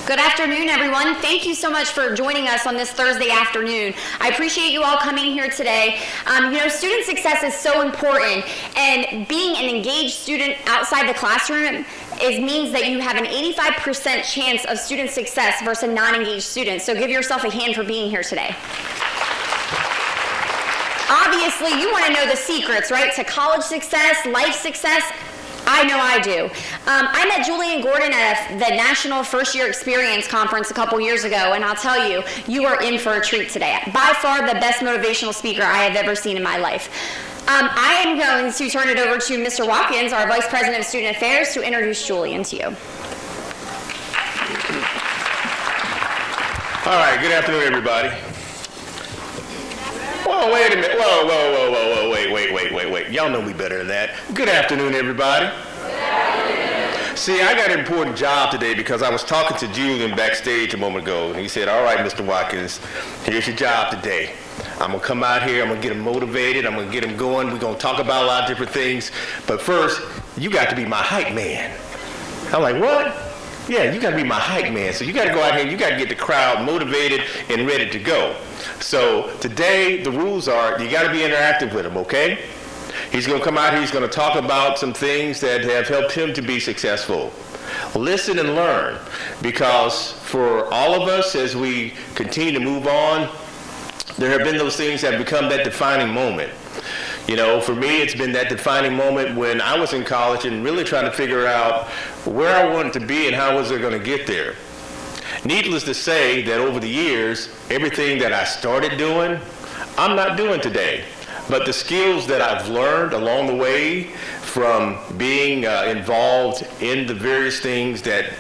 Good afternoon, everyone. Thank you so much for joining us on this Thursday afternoon. I appreciate you all coming here today. Student success is so important, and being an engaged student outside the classroom means that you have an 85% chance of student success versus a non-engaged student. So give yourself a hand for being here today. Obviously, you want to know the secrets, right, to college success, life success. I know I do. I met Julian Gordon at the National First Year Experience Conference a couple years ago, and I'll tell you, you are in for a treat today. By far the best motivational speaker I have ever seen in my life. I am going to turn it over to Mr. Watkins, our Vice President of Student Affairs, to introduce Julian to you. All right, good afternoon, everybody. Whoa, wait a minute. Whoa, wait. Y'all know me better than that. Good afternoon, everybody. Good afternoon. See, I got an important job today because I was talking to Julian backstage a moment ago, and he said, all right, Mr. Watkins, here's your job today. I'm going to come out here, I'm going to get him motivated, I'm going to get him going, we're going to talk about a lot of different things, but first, you got to be my hype man. I'm like, what? Yeah, you got to be my hype man. So you got to go out here and you got to get the crowd motivated and ready to go. So today, the rules are you got to be interactive with him, okay? He's going to come out here, he's going to talk about some things that have helped him to be successful. Listen and learn, because for all of us, as we continue to move on, there have been those things that have become that defining moment. You know, for me, it's been that defining moment when I was in college and really trying to figure out where I wanted to be and how was I going to get there. Needless to say that over the years, everything that I started doing, I'm not doing today. But the skills that I've learned along the way from being involved in the various things that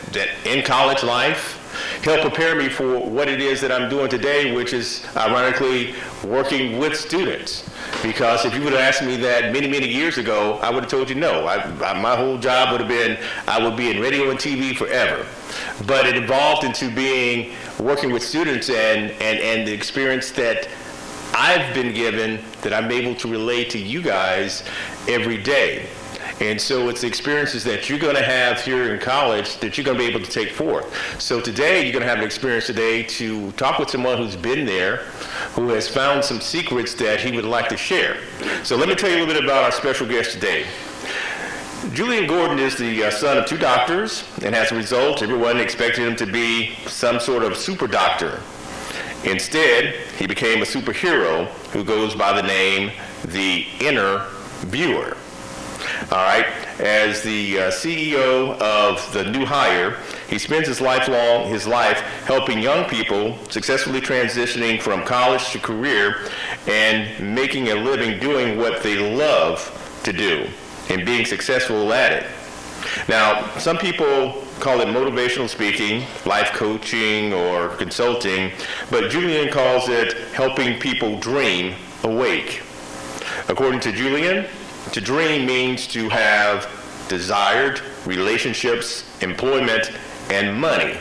in college life help prepare me for what it is that I'm doing today, which is ironically working with students. Because if you would have asked me that many, many years ago, I would have told you no. My whole job would have been, I would be in radio and TV forever. But it evolved into working with students and the experience that I've been given that I'm able to relate to you guys every day. And so it's the experiences that you're going to have here in college that you're going to be able to take forth. So today, you're going to have an experience today to talk with someone who's been there, who has found some secrets that he would like to share. So let me tell you a little bit about our special guest today. Julian Gordon is the son of two doctors, and as a result, everyone expected him to be some sort of super doctor. Instead, he became a superhero who goes by the name The Inner Viewer. All right, as the CEO of the New Hire, he spends his life helping young people successfully transitioning from college to career and making a living doing what they love to do and being successful at it. Now, some people call it motivational speaking, life coaching, or consulting, but Julian calls it helping people dream awake. According to Julian, to dream means to have desired relationships, employment, and money.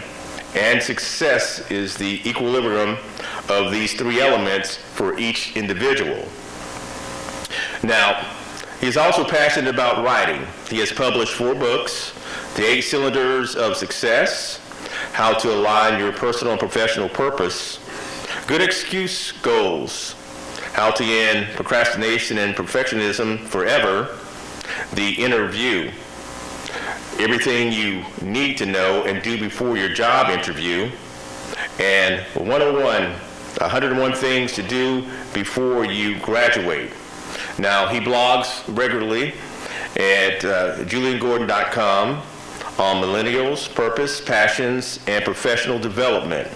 And success is the equilibrium of these three elements for each individual. Now, he's also passionate about writing. He has published 4 books, The 8 Cylinders of Success, How to Align Your Personal and Professional Purpose, Good Excuse Goals, How to End Procrastination and Perfectionism Forever, The Inner View, Everything You Need to Know and Do Before Your Job Interview, and 101 Things to Do Before You Graduate. Now, he blogs regularly at juliangordon.com on millennials, purpose, passions, and professional development.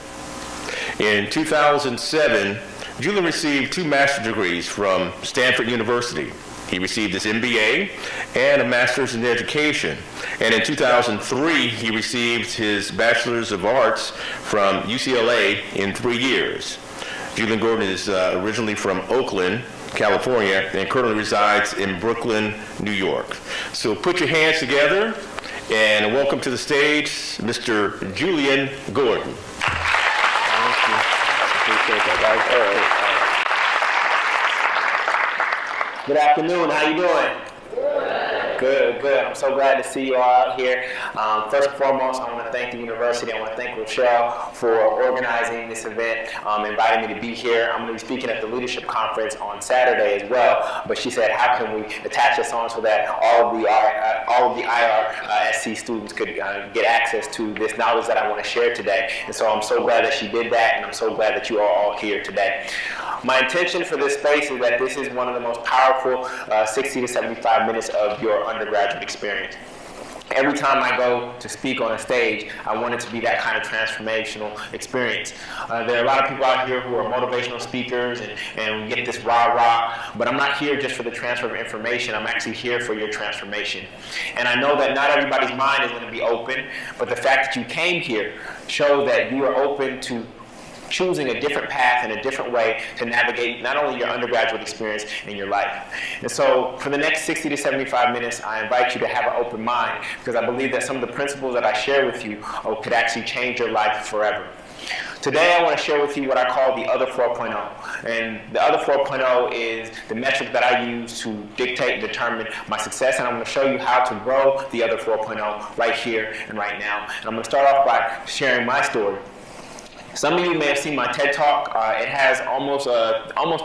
In 2007, Julian received 2 master's degrees from Stanford University. He received his MBA and a master's in education. And in 2003, he received his bachelor's of arts from UCLA in 3 years. Julian Gordon is originally from Oakland, California, and currently resides in Brooklyn, New York. So put your hands together and welcome to the stage, Mr. Julian Gordon. Appreciate that, guys. Good afternoon. How you doing? Good. Good, good. I'm so glad to see you all out here. First and foremost, I want to thank the university. I want to thank Rochelle for organizing this event, inviting me to be here. I'm going to be speaking at the leadership conference on Saturday as well. But she said, how can we attach this on so that all of the IRSC students could get access to this knowledge that I want to share today. And so I'm so glad that she did that, and I'm so glad that you are all here today. My intention for this space is that this is one of the most powerful 60 to 75 minutes of your undergraduate experience. Every time I go to speak on a stage, I want it to be that kind of transformational experience. There are a lot of people out here who are motivational speakers and we get this rah-rah, but I'm not here just for the transfer of information. I'm actually here for your transformation. And I know that not everybody's mind is going to be open, but the fact that you came here shows that you are open to choosing a different path and a different way to navigate not only your undergraduate experience in your life. And so for the next 60 to 75 minutes, I invite you to have an open mind, because I believe that some of the principles that I share with you could actually change your life forever. Today I want to share with you what I call the other 4.0. And the other 4.0 is the metric that I use to dictate and determine my success, and I'm going to show you how to grow the other 4.0 right here and right now. And I'm going to start off by sharing my story. Some of you may have seen my TED Talk. It has almost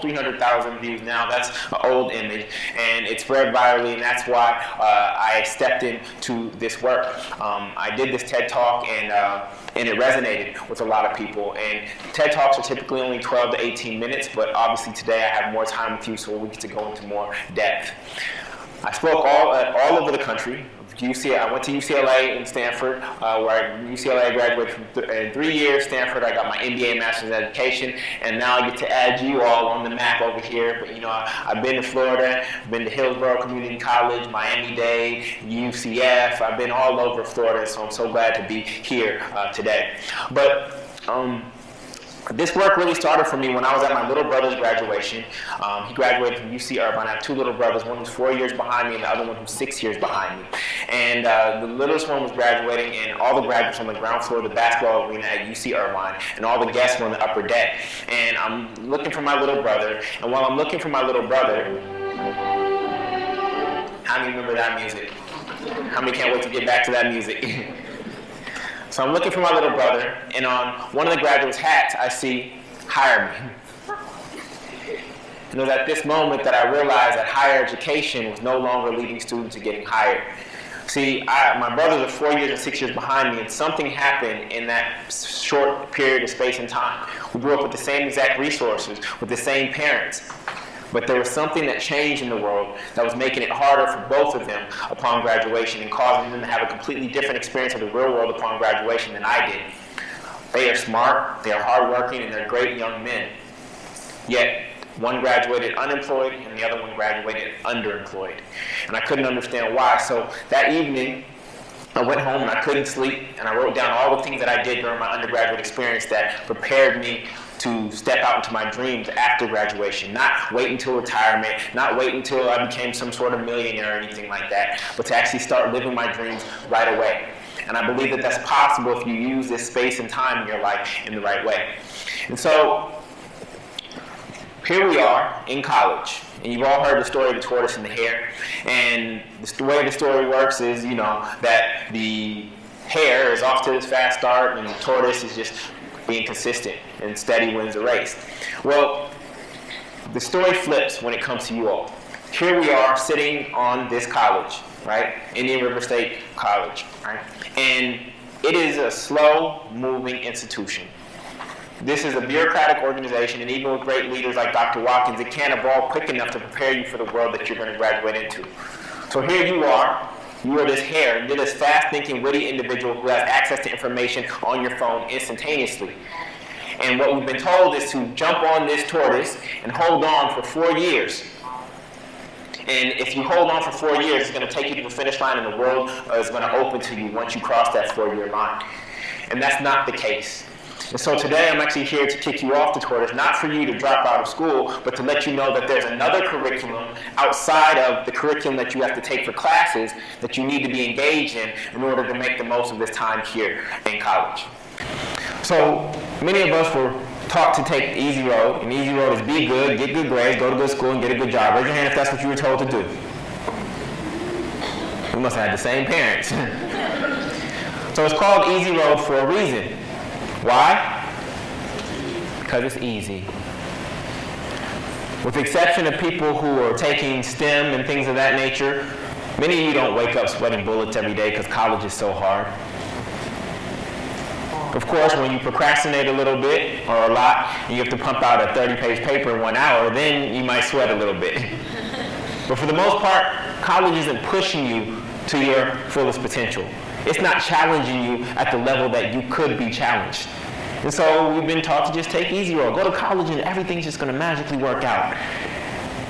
300,000 views now. That's an old image, and it spread virally, and that's why I stepped into this work. I did this TED Talk, and it resonated with a lot of people. And TED Talks are typically only 12 to 18 minutes, but obviously today I have more time with you, so we get to go into more depth. I spoke all over the country. I went to UCLA and Stanford, where UCLA I graduated in 3 years. Stanford, I got my MBA, Master's in Education, and now I get to add you all on the map over here. But I've been to Florida, been to Hillsborough Community College, Miami-Dade, UCF. I've been all over Florida, so I'm so glad to be here today. But this work really started for me when I was at my little brother's graduation. He graduated from UC Irvine. I have two little brothers, one who's 4 years behind me and the other one who's 6 years behind me. And the littlest one was graduating, and all the graduates on the ground floor of the basketball arena at UC Irvine, and all the guests were on the upper deck. And I'm looking for my little brother, and while I'm looking for my little brother, how many remember that music? How many can't wait to get back to that music? So I'm looking for my little brother, and on one of the graduates' hats, I see, "Hire me." And it was at this moment that I realized that higher education was no longer leading students to getting hired. See, my brothers are 4 years and 6 years behind me, and something happened in that short period of space and time. We grew up with the same exact resources, with the same parents. But there was something that changed in the world that was making it harder for both of them upon graduation and causing them to have a completely different experience of the real world upon graduation than I did. They are smart, they are hardworking, and they're great young men. Yet, one graduated unemployed and the other one graduated underemployed. And I couldn't understand why. So that evening, I went home and I couldn't sleep, and I wrote down all the things that I did during my undergraduate experience that prepared me to step out into my dreams after graduation, not wait until retirement, not wait until I became some sort of millionaire or anything like that, but to actually start living my dreams right away. And I believe that that's possible if you use this space and time in your life in the right way. And so here we are in college, and you've all heard the story of the tortoise and the hare. And the way the story works is, that the hare is off to this fast start, and the tortoise is just being consistent, and steady wins the race. Well, the story flips when it comes to you all. Here we are sitting on this college, right? Indian River State College, right? And it is a slow-moving institution. This is a bureaucratic organization, and even with great leaders like Dr. Watkins, it can't evolve quick enough to prepare you for the world that you're going to graduate into. So here you are this hare, and you're this fast-thinking, witty individual who has access to information on your phone instantaneously. And what we've been told is to jump on this tortoise and hold on for 4 years. And if you hold on for 4 years, it's going to take you to the finish line, and the world is going to open to you once you cross that 4-year line. And that's not the case. And so today I'm actually here to kick you off the tortoise, not for you to drop out of school, but to let you know that there's another curriculum outside of the curriculum that you have to take for classes that you need to be engaged in order to make the most of this time here in college. So many of us were taught to take the easy road, and the easy road is be good, get good grades, go to good school, and get a good job. Raise your hand if that's what you were told to do. We must have had the same parents. So it's called Easy Road for a reason. Why? Because it's easy. With the exception of people who are taking STEM and things of that nature, many of you don't wake up sweating bullets every day because college is so hard. Of course, when you procrastinate a little bit or a lot, and you have to pump out a 30-page paper in 1 hour, then you might sweat a little bit. But for the most part, college isn't pushing you to your fullest potential. It's not challenging you at the level that you could be challenged. And so we've been taught to just take easy road. Go to college and everything's just going to magically work out.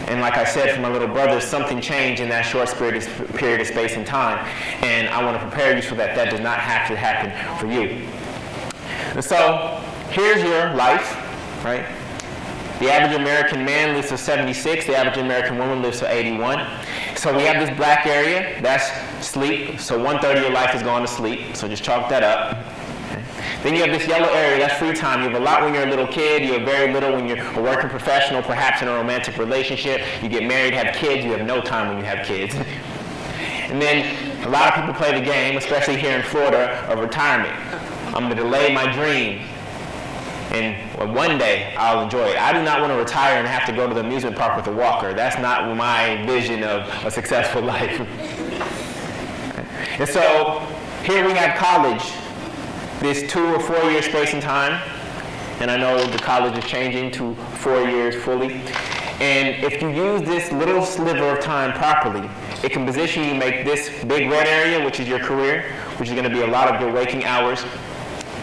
And like I said, for my little brother, something changed in that short period of space and time. And I want to prepare you so that that does not have to happen for you. And so here's your life, right? The average American man lives to 76. The average American woman lives to 81. So we have this black area, that's sleep. So 1/3 of your life is gone to sleep. So just chalk that up. Then you have this yellow area, that's free time. You have a lot when you're a little kid, you have very little when you're a working professional, perhaps in a romantic relationship. You get married, have kids, you have no time when you have kids. And then a lot of people play the game, especially here in Florida, of retirement. I'm gonna delay my dream, and one day I'll enjoy it. I do not want to retire and have to go to the amusement park with a walker. That's not my vision of a successful life. And so here we have college. This 2 or 4 year space and time, and I know the college is changing to 4 years fully. And if you use this little sliver of time properly, it can position you to make this big red area, which is your career, which is going to be a lot of your waking hours.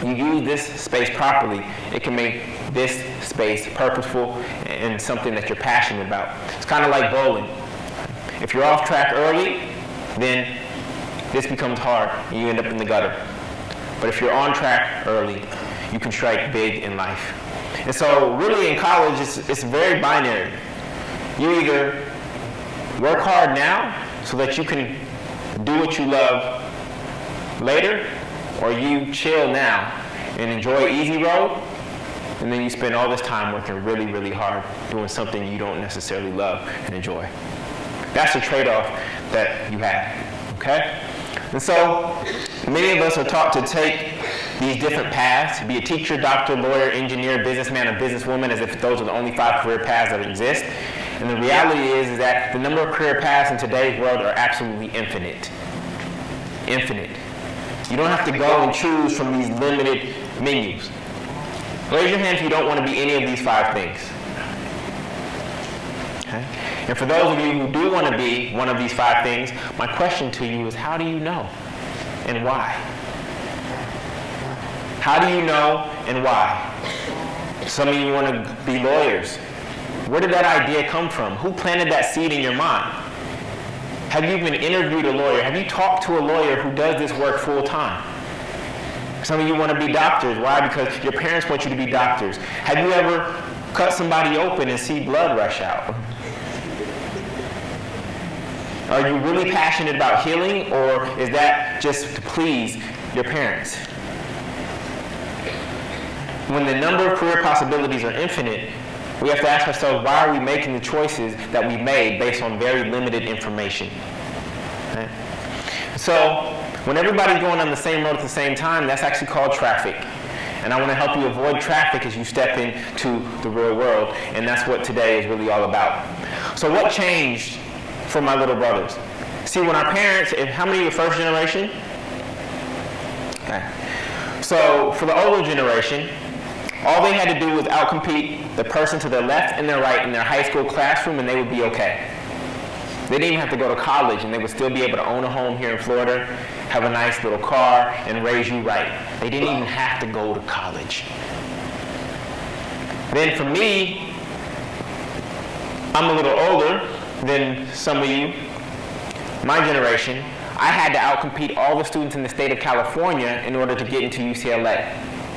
You use this space properly, it can make this space purposeful and something that you're passionate about. It's kind of like bowling. If you're off track early, then this becomes hard and you end up in the gutter. But if you're on track early, you can strike big in life. And so really in college, it's very binary. You either work hard now so that you can do what you love later, or you chill now and enjoy easy road, and then you spend all this time working really, really hard doing something you don't necessarily love and enjoy. That's the trade-off that you have, okay? And so many of us are taught to take these different paths, be a teacher, doctor, lawyer, engineer, businessman, or businesswoman, as if those are the only 5 career paths that exist. And the reality is that the number of career paths in today's world are absolutely infinite. Infinite. You don't have to go and choose from these limited menus. Raise your hand if you don't want to be any of these 5 things. Okay? And for those of you who do want to be one of these 5 things, my question to you is, how do you know and why? How do you know and why? Some of you want to be lawyers. Where did that idea come from? Who planted that seed in your mind? Have you even interviewed a lawyer? Have you talked to a lawyer who does this work full time? Some of you want to be doctors. Why? Because your parents want you to be doctors. Have you ever cut somebody open and see blood rush out? Are you really passionate about healing, or is that just to please your parents? When the number of career possibilities are infinite, we have to ask ourselves, why are we making the choices that we made based on very limited information? Okay? So when everybody's going on the same road at the same time, that's actually called traffic. And I want to help you avoid traffic as you step into the real world, and that's what today is really all about. So what changed for my little brothers? See, when our parents, how many are first generation? Okay. So for the older generation, all they had to do was outcompete the person to their left and their right in their high school classroom, and they would be okay. They didn't even have to go to college, and they would still be able to own a home here in Florida, have a nice little car, and raise you right. They didn't even have to go to college. Then for me, I'm a little older than some of you, my generation. I had to outcompete all the students in the state of California in order to get into UCLA,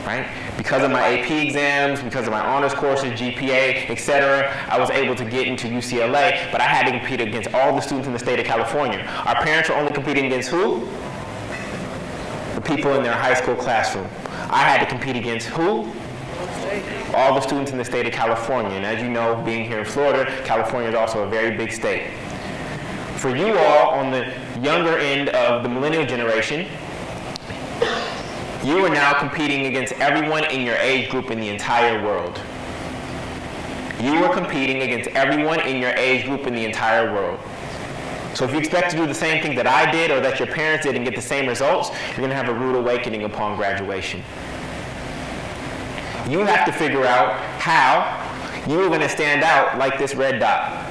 right? Because of my AP exams, because of my honors courses, GPA, etc., I was able to get into UCLA, but I had to compete against all the students in the state of California. Our parents were only competing against who? The people in their high school classroom. I had to compete against who? All the students in the state of California. And as you know, being here in Florida, California is also a very big state. for you all on the younger end of the millennial generation, you are now competing against everyone in your age group in the entire world. You are competing against everyone in your age group in the entire world. So if you expect to do the same thing that I did or that your parents did and get the same results, you're going to have a rude awakening upon graduation. You have to figure out how you are going to stand out like this red dot.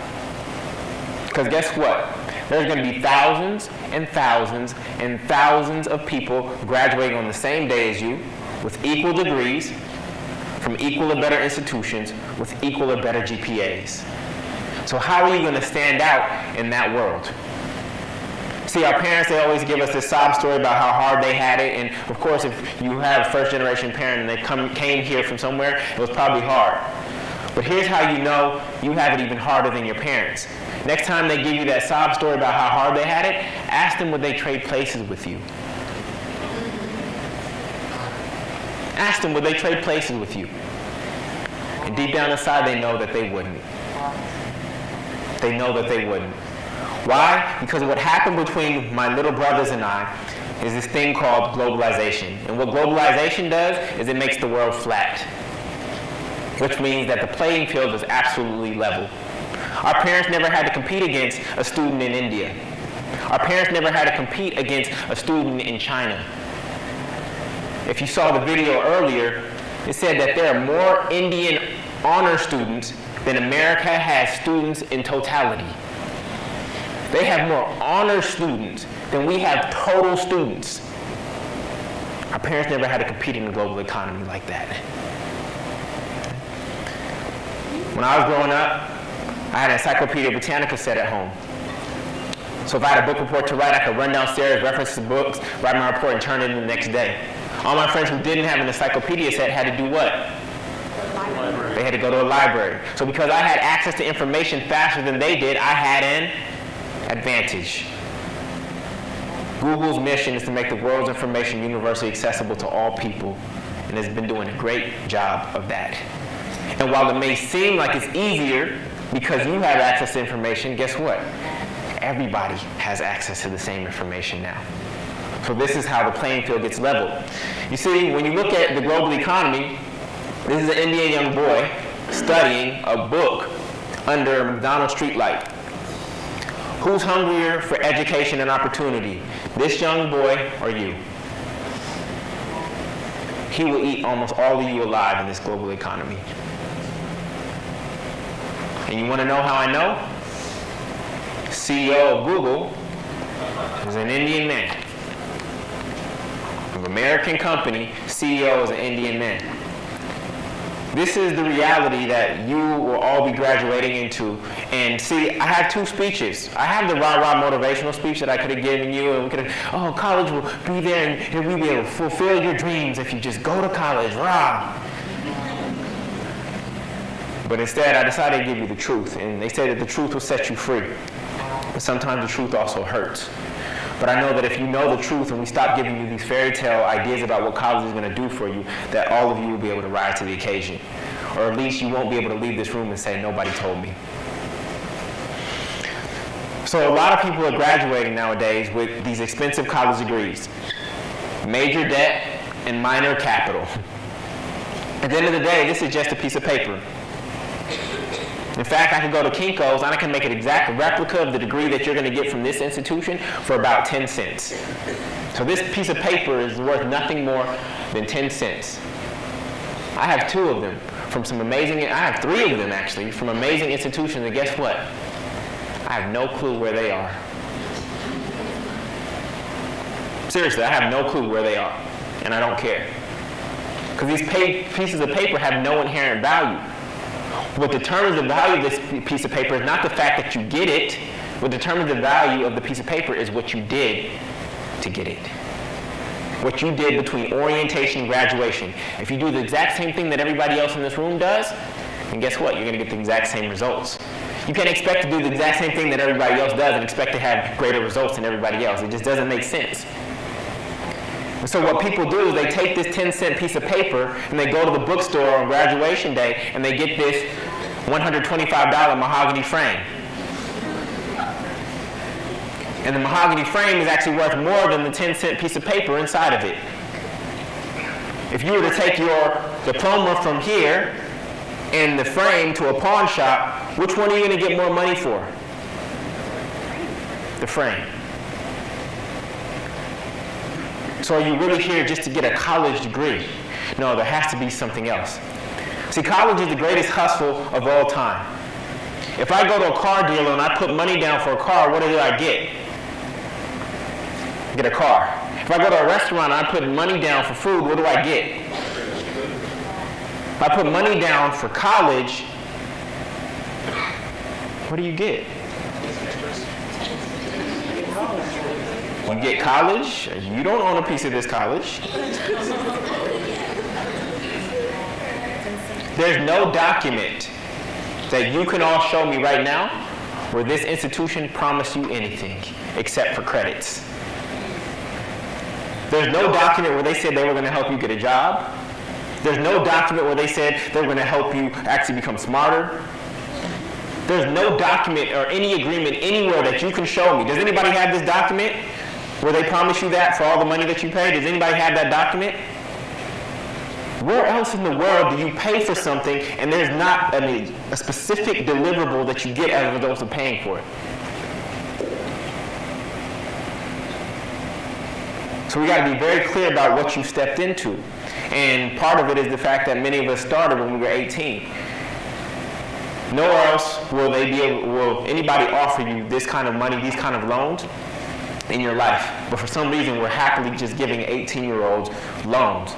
Because guess what? There's going to be thousands and thousands and thousands of people graduating on the same day as you with equal degrees from equal or better institutions with equal or better GPAs. So how are you going to stand out in that world? See, our parents, they always give us this sob story about how hard they had it. And of course, if you have a first-generation parent and they came here from somewhere, it was probably hard. But here's how you know you have it even harder than your parents. Next time they give you that sob story about how hard they had it, ask them would they trade places with you. Ask them would they trade places with you. And deep down inside, they know that they wouldn't. They know that they wouldn't. Why? Because what happened between my little brothers and I is this thing called globalization. And what globalization does is it makes the world flat, which means that the playing field is absolutely level. Our parents never had to compete against a student in India. Our parents never had to compete against a student in China. If you saw the video earlier, it said that there are more Indian honor students than America has students in totality. They have more honor students than we have total students. Our parents never had to compete in the global economy like that. When I was growing up, I had an Encyclopedia Britannica set at home. So if I had a book report to write, I could run downstairs, reference the books, write my report, and turn it in the next day. All my friends who didn't have an encyclopedia set had to do what? They had to go to a library. So because I had access to information faster than they did, I had an advantage. Google's mission is to make the world's information universally accessible to all people, and has been doing a great job of that. And while it may seem like it's easier because you have access to information, guess what? Everybody has access to the same information now. So this is how the playing field gets leveled. You see, when you look at the global economy, this is an Indian young boy studying a book under a McDonald's streetlight. Who's hungrier for education and opportunity, this young boy or you? He will eat almost all of you alive in this global economy. And you want to know how I know? CEO of Google is an Indian man. An American company, CEO is an Indian man. This is the reality that you will all be graduating into. And see, I have two speeches. I have the rah-rah motivational speech that I could have given you, and we could have, oh, college will be there, and we'll be able to fulfill your dreams if you just go to college, rah. But instead, I decided to give you the truth, and they say that the truth will set you free. But sometimes the truth also hurts. But I know that if you know the truth and we stop giving you these fairy tale ideas about what college is going to do for you, that all of you will be able to rise to the occasion. Or at least you won't be able to leave this room and say, nobody told me. So a lot of people are graduating nowadays with these expensive college degrees. Major debt and minor capital. At the end of the day, this is just a piece of paper. In fact, I could go to Kinko's and I can make an exact replica of the degree that you're going to get from this institution for about 10 cents. So this piece of paper is worth nothing more than 10 cents. I have two of them from some amazing, I have three of them actually, from amazing institutions, and guess what? I have no clue where they are. Seriously, I have no clue where they are, and I don't care. Because these pieces of paper have no inherent value. What determines the value of this piece of paper is not the fact that you get it. What determines the value of the piece of paper is what you did to get it. What you did between orientation and graduation. If you do the exact same thing that everybody else in this room does, then guess what? You're going to get the exact same results. You can't expect to do the exact same thing that everybody else does and expect to have greater results than everybody else. It just doesn't make sense. And so what people do is they take this 10-cent piece of paper and they go to the bookstore on graduation day and they get this $125 mahogany frame. And the mahogany frame is actually worth more than the 10-cent piece of paper inside of it. If you were to take your diploma from here and the frame to a pawn shop, which one are you going to get more money for? The frame. So are you really here just to get a college degree? No, there has to be something else. See, college is the greatest hustle of all time. If I go to a car dealer and I put money down for a car, what do I get? Get a car. If I go to a restaurant and I put money down for food, what do I get? If I put money down for college, what do you get? You get college. You don't own a piece of this college. There's no document that you can all show me right now where this institution promised you anything except for credits. There's no document where they said they were going to help you get a job. There's no document where they said they were going to help you actually become smarter. There's no document or any agreement anywhere that you can show me. Does anybody have this document where they promise you that for all the money that you pay? Does anybody have that document? Where else in the world do you pay for something and there's not a specific deliverable that you get as a result of paying for it? So we got to be very clear about what you stepped into. And part of it is the fact that many of us started when we were 18. Nowhere else will anybody offer you this kind of money, these kind of loans in your life. But for some reason, we're happily just giving 18-year-olds loans.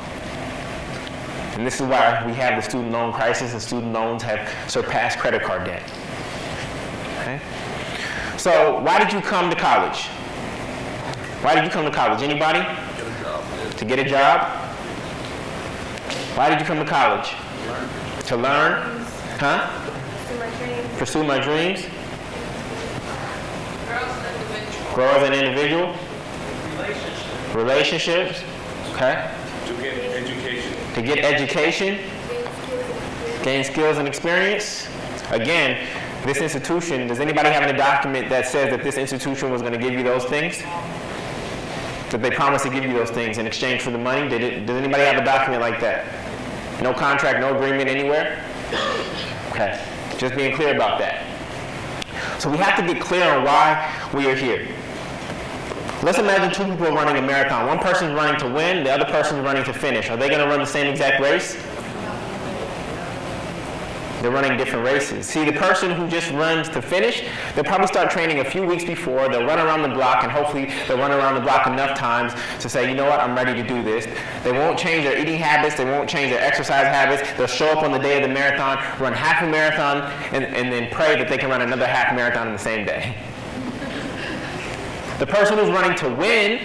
And this is why we have the student loan crisis, and student loans have surpassed credit card debt. Okay? So why did you come to college? Why did you come to college? Anybody? Get a job. To get a job? Why did you come to college? To learn? Huh? Pursue my dreams. Grow as an individual. Relationships. Okay. To get education. To get education. Gain skills and experience. Again, this institution, does anybody have any document that says that this institution was going to give you those things? That they promised to give you those things in exchange for the money? Does anybody have a document like that? No contract, no agreement anywhere? Okay, just being clear about that. So we have to get clear on why we are here. Let's imagine two people are running a marathon. One person's running to win, the other person's running to finish. Are they going to run the same exact race? They're running different races. See, the person who just runs to finish, they'll probably start training a few weeks before. They'll run around the block, and hopefully they'll run around the block enough times to say, you know what, I'm ready to do this. They won't change their eating habits. They won't change their exercise habits. They'll show up on the day of the marathon, run half a marathon, and then pray that they can run another half marathon in the same day. The person who's running to win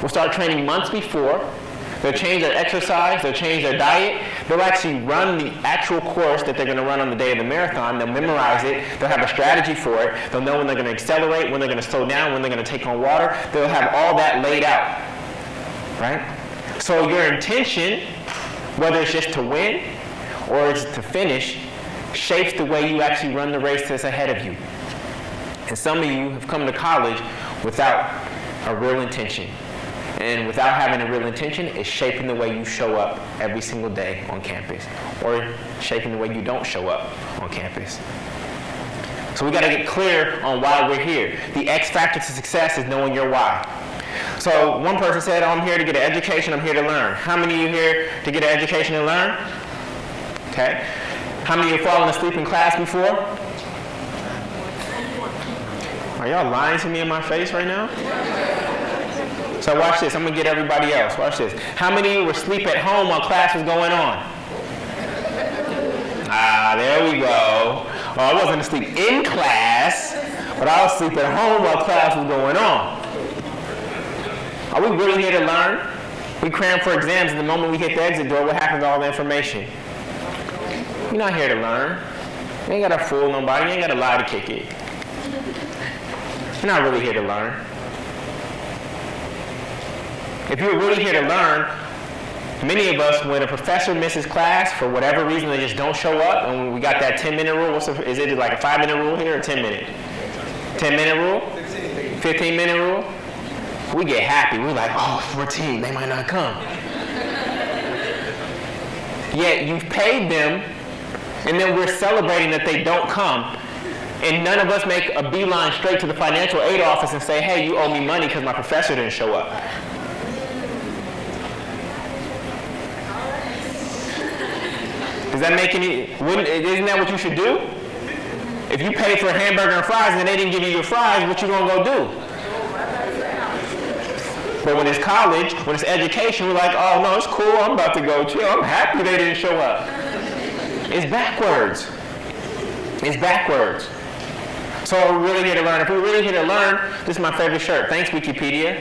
will start training months before. They'll change their exercise, they'll change their diet, they'll actually run the actual course that they're going to run on the day of the marathon, they'll memorize it, they'll have a strategy for it, they'll know when they're going to accelerate, when they're going to slow down, when they're going to take on water, they'll have all that laid out, right? So your intention, whether it's just to win or it's to finish, shapes the way you actually run the race that's ahead of you. And some of you have come to college without a real intention. And without having a real intention, it's shaping the way you show up every single day on campus, or shaping the way you don't show up on campus. So we got to get clear on why we're here. The X factor to success is knowing your why. So one person said, oh, I'm here to get an education, I'm here to learn. How many of you here to get an education and learn? Okay. How many of you have fallen asleep in class before? Are y'all lying to me in my face right now? So watch this, I'm going to get everybody else. Watch this. How many of you were asleep at home while class was going on? Ah, there we go. Well, I wasn't asleep in class, but I was asleep at home while class was going on. Are we really here to learn? We cram for exams, and the moment we hit the exit door, what happens to all the information? You're not here to learn. You ain't got to fool nobody. You ain't got to lie to kick it. You're not really here to learn. If you're really here to learn, many of us, when a professor misses class, for whatever reason, they just don't show up, and we got that 10-minute rule. Is it like a 5-minute rule here or 10-minute? 10-minute rule? 15-minute rule? We get happy. We're like, oh, 14, they might not come. Yet you've paid them, and then we're celebrating that they don't come, and none of us make a beeline straight to the financial aid office and say, hey, you owe me money because my professor didn't show up. Does that make isn't that what you should do? If you pay for a hamburger and fries and they didn't give you your fries, what you gonna go do? But when it's college, when it's education, we're like, oh no, it's cool, I'm about to go chill. I'm happy they didn't show up. It's backwards. It's backwards. So we're really here to learn. If we're really here to learn, this is my favorite shirt. Thanks, Wikipedia.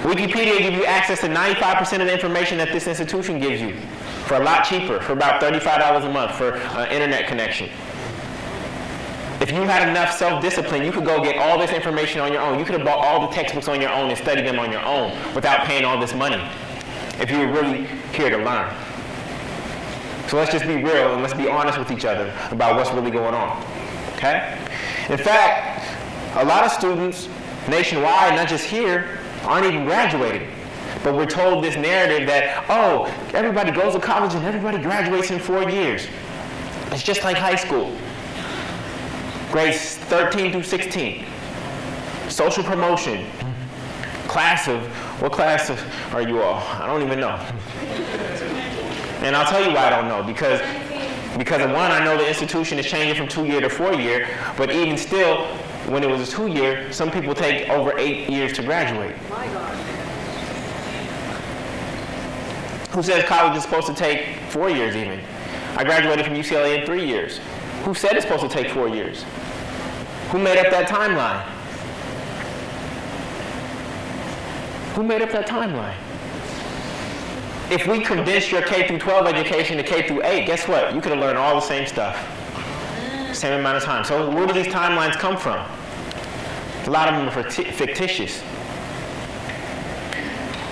Wikipedia gives you access to 95% of the information that this institution gives you for a lot cheaper, for about $35 a month for an internet connection. If you had enough self-discipline, you could go get all this information on your own. You could have bought all the textbooks on your own and studied them on your own without paying all this money, if you were really here to learn. So let's just be real and let's be honest with each other about what's really going on, okay? In fact, a lot of students nationwide, not just here, aren't even graduating. But we're told this narrative that, oh, everybody goes to college and everybody graduates in 4 years. It's just like high school. Grades 13 through 16. Social promotion. What class are you all? I don't even know. And I'll tell you why I don't know. Because of one, I know the institution is changing from 2-year to 4-year, but even still, when it was a 2-year, some people take over 8 years to graduate. My God. Who says college is supposed to take 4 years even? I graduated from UCLA in 3 years. Who said it's supposed to take 4 years? Who made up that timeline? Who made up that timeline? If we condensed your K through 12 education to K through 8, guess what? You could have learned all the same stuff. Same amount of time. So where do these timelines come from? A lot of them are fictitious.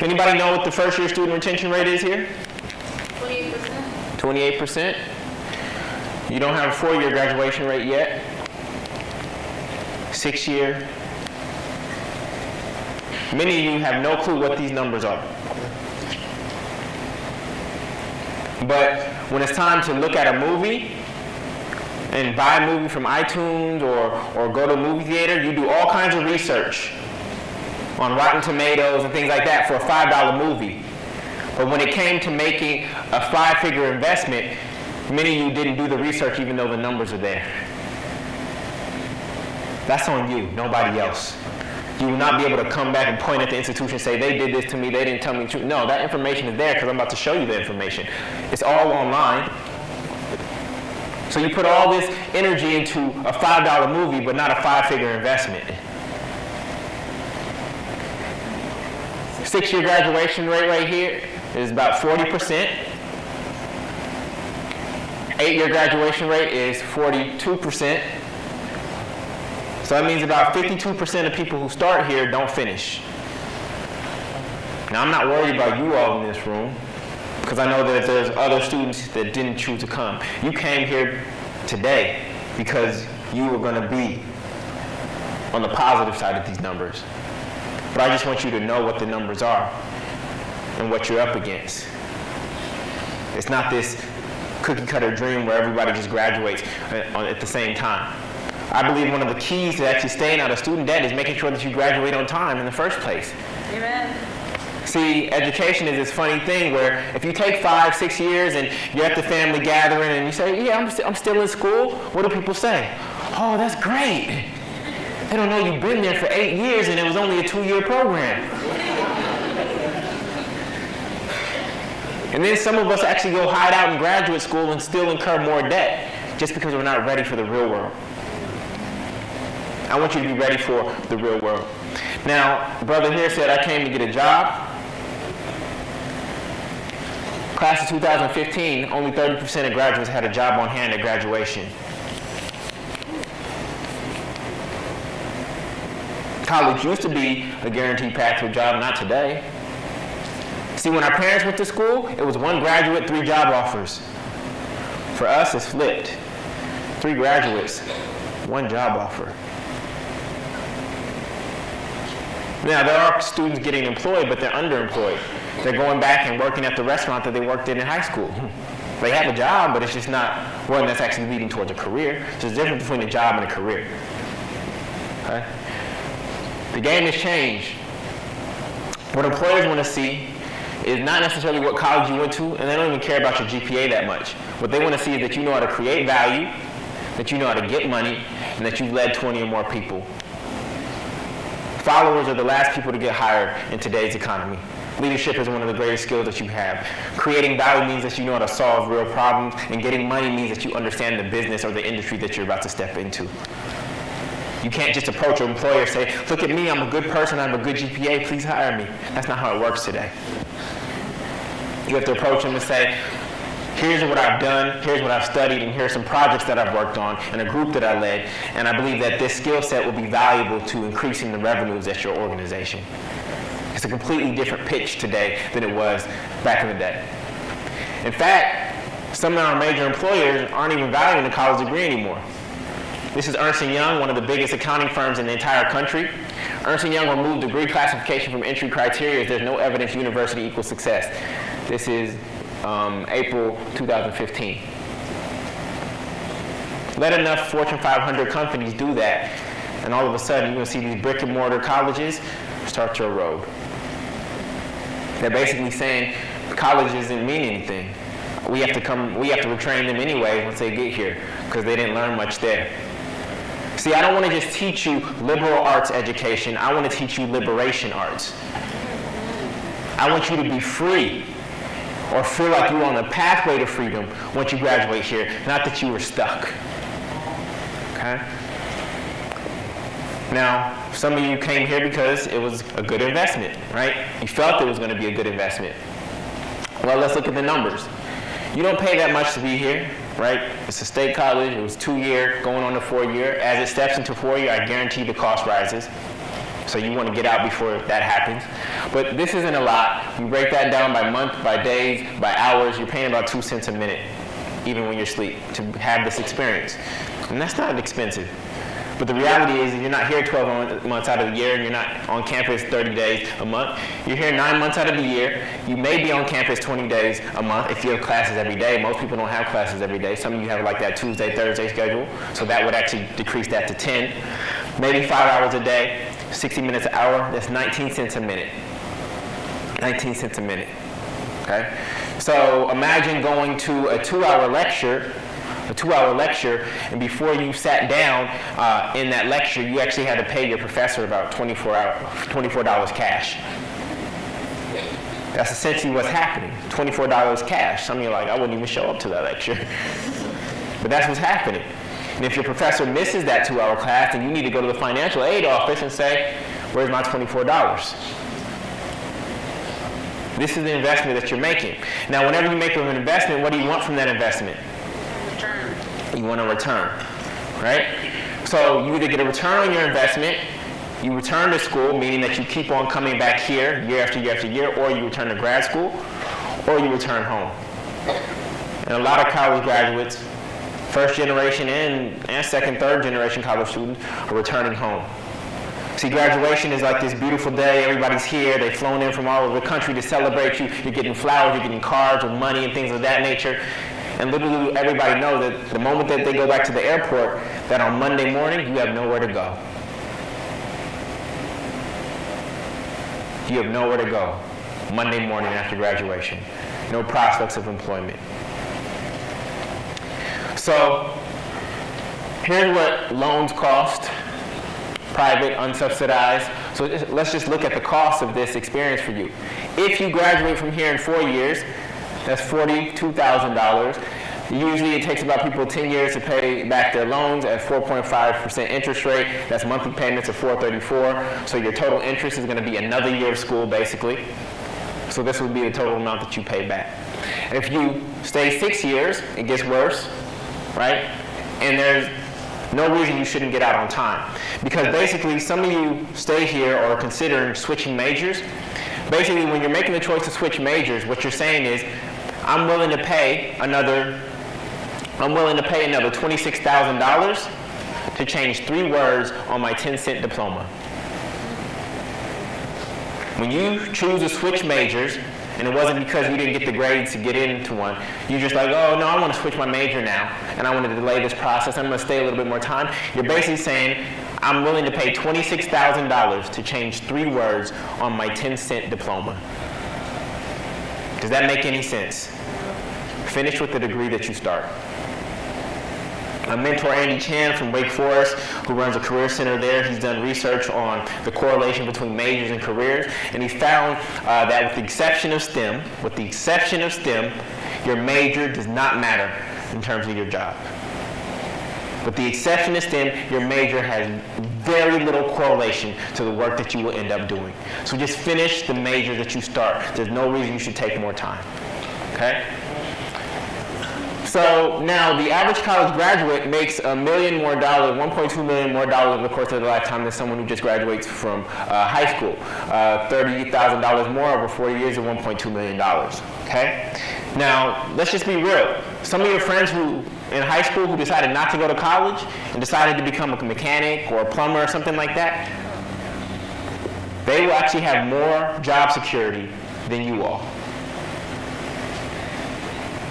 Anybody know what the first year student retention rate is here? 28%. 28%. You don't have a 4-year graduation rate yet. 6-year. Many of you have no clue what these numbers are. But when it's time to look at a movie and buy a movie from iTunes or go to a movie theater, you do all kinds of research on Rotten Tomatoes and things like that for a $5 movie. But when it came to making a 5-figure investment, many of you didn't do the research even though the numbers are there. That's on you, nobody else. You will not be able to come back and point at the institution and say, they did this to me, they didn't tell me the truth. No, that information is there because I'm about to show you the information. It's all online. So you put all this energy into a $5 movie, but not a 5-figure investment. 6-year graduation rate right here is about 40%. 8-year graduation rate is 42%. So that means about 52% of people who start here don't finish. Now I'm not worried about you all in this room because I know that there's other students that didn't choose to come. You came here today because you were going to be on the positive side of these numbers. But I just want you to know what the numbers are and what you're up against. It's not this cookie cutter dream where everybody just graduates at the same time. I believe one of the keys to actually staying out of student debt is making sure that you graduate on time in the first place. Amen. See, education is this funny thing where if you take 5-6 years and you're at the family gathering and you say, yeah, I'm still in school, what do people say? Oh, that's great. They don't know you've been there for 8 years and it was only a 2-year program. And then some of us actually go hide out in graduate school and still incur more debt just because we're not ready for the real world. I want you to be ready for the real world. Now, brother here said, I came to get a job. Class of 2015, only 30% of graduates had a job on hand at graduation. College used to be a guaranteed path to a job, not today. See, when our parents went to school, it was 1 graduate, 3 job offers. For us, it's flipped. 3 graduates, 1 job offer. Now, there are students getting employed, but they're underemployed. They're going back and working at the restaurant that they worked in high school. They have a job, but it's just not one that's actually leading towards a career. So there's a difference between a job and a career. Okay? The game has changed. What employers want to see is not necessarily what college you went to, and they don't even care about your GPA that much. What they want to see is that you know how to create value, that you know how to get money, and that you've led 20 or more people. Followers are the last people to get hired in today's economy. Leadership is one of the greatest skills that you have. Creating value means that you know how to solve real problems, and getting money means that you understand the business or the industry that you're about to step into. You can't just approach an employer and say, look at me, I'm a good person, I have a good GPA, please hire me. That's not how it works today. You have to approach them and say, here's what I've done, here's what I've studied, and here's some projects that I've worked on, and a group that I led, and I believe that this skill set will be valuable to increasing the revenues at your organization. It's a completely different pitch today than it was back in the day. In fact, some of our major employers aren't even valuing the college degree anymore. This is Ernst & Young, one of the biggest accounting firms in the entire country. Ernst & Young removed degree classification from entry criteria as there's no evidence university equals success. This is April 2015. Let enough Fortune 500 companies do that, and all of a sudden you're going to see these brick and mortar colleges start to erode. They're basically saying college doesn't mean anything. We have to retrain them anyway once they get here because they didn't learn much there. See, I don't want to just teach you liberal arts education. I want to teach you liberation arts. I want you to be free or feel like you're on a pathway to freedom once you graduate here, not that you were stuck. Okay? Now, some of you came here because it was a good investment, right? You felt it was going to be a good investment. Well, let's look at the numbers. You don't pay that much to be here, right? It's a state college. It was 2-year, going on to 4-year. As it steps into 4-year, I guarantee the cost rises. So you want to get out before that happens. But this isn't a lot. You break that down by month, by days, by hours. You're paying about 2 cents a minute, even when you're asleep, to have this experience. And that's not expensive. But the reality is you're not here 12 months out of the year, and you're not on campus 30 days a month. You're here 9 months out of the year. You may be on campus 20 days a month if you have classes every day. Most people don't have classes every day. Some of you have like that Tuesday, Thursday schedule, so that would actually decrease that to 10. Maybe 5 hours a day, 60 minutes an hour, that's 19 cents a minute. 19 cents a minute, okay? So imagine going to a 2-hour lecture, and before you sat down in that lecture, you actually had to pay your professor about $24 cash. That's essentially what's happening, $24 cash. Some of you are like, I wouldn't even show up to that lecture. But that's what's happening. And if your professor misses that 2-hour class, then you need to go to the financial aid office and say, where's my $24? This is the investment that you're making. Now, whenever you make an investment, what do you want from that investment? Return. You want a return, right? So you either get a return on your investment, you return to school, meaning that you keep on coming back here year after year after year, or you return to grad school, or you return home. And a lot of college graduates, first generation and second, third generation college students, are returning home. See, graduation is like this beautiful day. Everybody's here. They've flown in from all over the country to celebrate you. You're getting flowers, you're getting cards with money and things of that nature. And literally everybody knows that the moment that they go back to the airport, that on Monday morning, you have nowhere to go. You have nowhere to go Monday morning after graduation. No prospects of employment. So here's what loans cost, private, unsubsidized. So let's just look at the cost of this experience for you. If you graduate from here in 4 years, that's $42,000. Usually it takes about people 10 years to pay back their loans at 4.5% interest rate. That's monthly payments of $434. So your total interest is going to be another year of school, basically. So this would be the total amount that you pay back. If you stay 6 years, it gets worse, right? And there's no reason you shouldn't get out on time. Because basically, some of you stay here or are considering switching majors. Basically, when you're making the choice to switch majors, what you're saying is, I'm willing to pay another $26,000 to change 3 words on my 10-cent diploma. When you choose to switch majors, and it wasn't because you didn't get the grades to get into one, you're just like, oh no, I want to switch my major now, and I want to delay this process, I'm going to stay a little bit more time. You're basically saying, I'm willing to pay $26,000 to change 3 words on my 10-cent diploma. Does that make any sense? Finish with the degree that you start. My mentor, Andy Chan from Wake Forest, who runs a career center there, he's done research on the correlation between majors and careers, and he found that with the exception of STEM, your major does not matter in terms of your job. With the exception of STEM, your major has very little correlation to the work that you will end up doing. So just finish the major that you start. There's no reason you should take more time, okay? So now the average college graduate makes $1 million more, $1.2 million more over the course of their lifetime than someone who just graduates from high school. $30,000 more over 40 years at $1.2 million, okay? Now, let's just be real. Some of your friends who in high school who decided not to go to college and decided to become a mechanic or a plumber or something like that, they will actually have more job security than you all.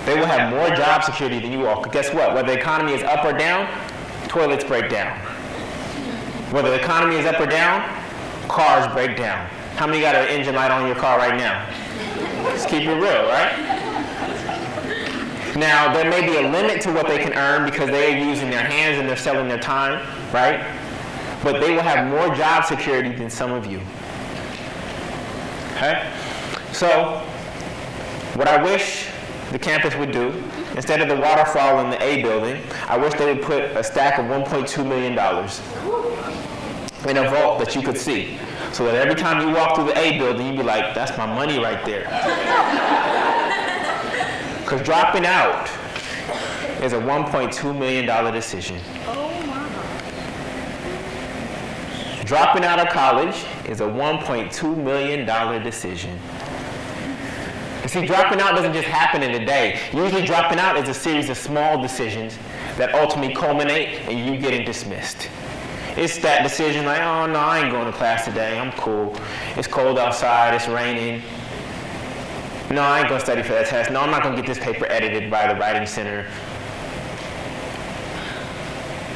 They will have more job security than you all. Guess what? Whether the economy is up or down, toilets break down. Whether the economy is up or down, cars break down. How many got an engine light on your car right now? Let's keep it real, right? Now, there may be a limit to what they can earn because they are using their hands and they're selling their time, right? But they will have more job security than some of you. Okay? So, what I wish the campus would do, instead of the waterfall in the A building, I wish they would put a stack of $1.2 million in a vault that you could see. So that every time you walk through the A building, you'd be like, that's my money right there. Because dropping out is a $1.2 million decision. Dropping out of college is a $1.2 million decision. You see, dropping out doesn't just happen in a day. Usually dropping out is a series of small decisions that ultimately culminate and you getting dismissed. It's that decision like, oh no, I ain't going to class today, I'm cool. It's cold outside, it's raining. No, I ain't going to study for that test. No, I'm not going to get this paper edited by the writing center.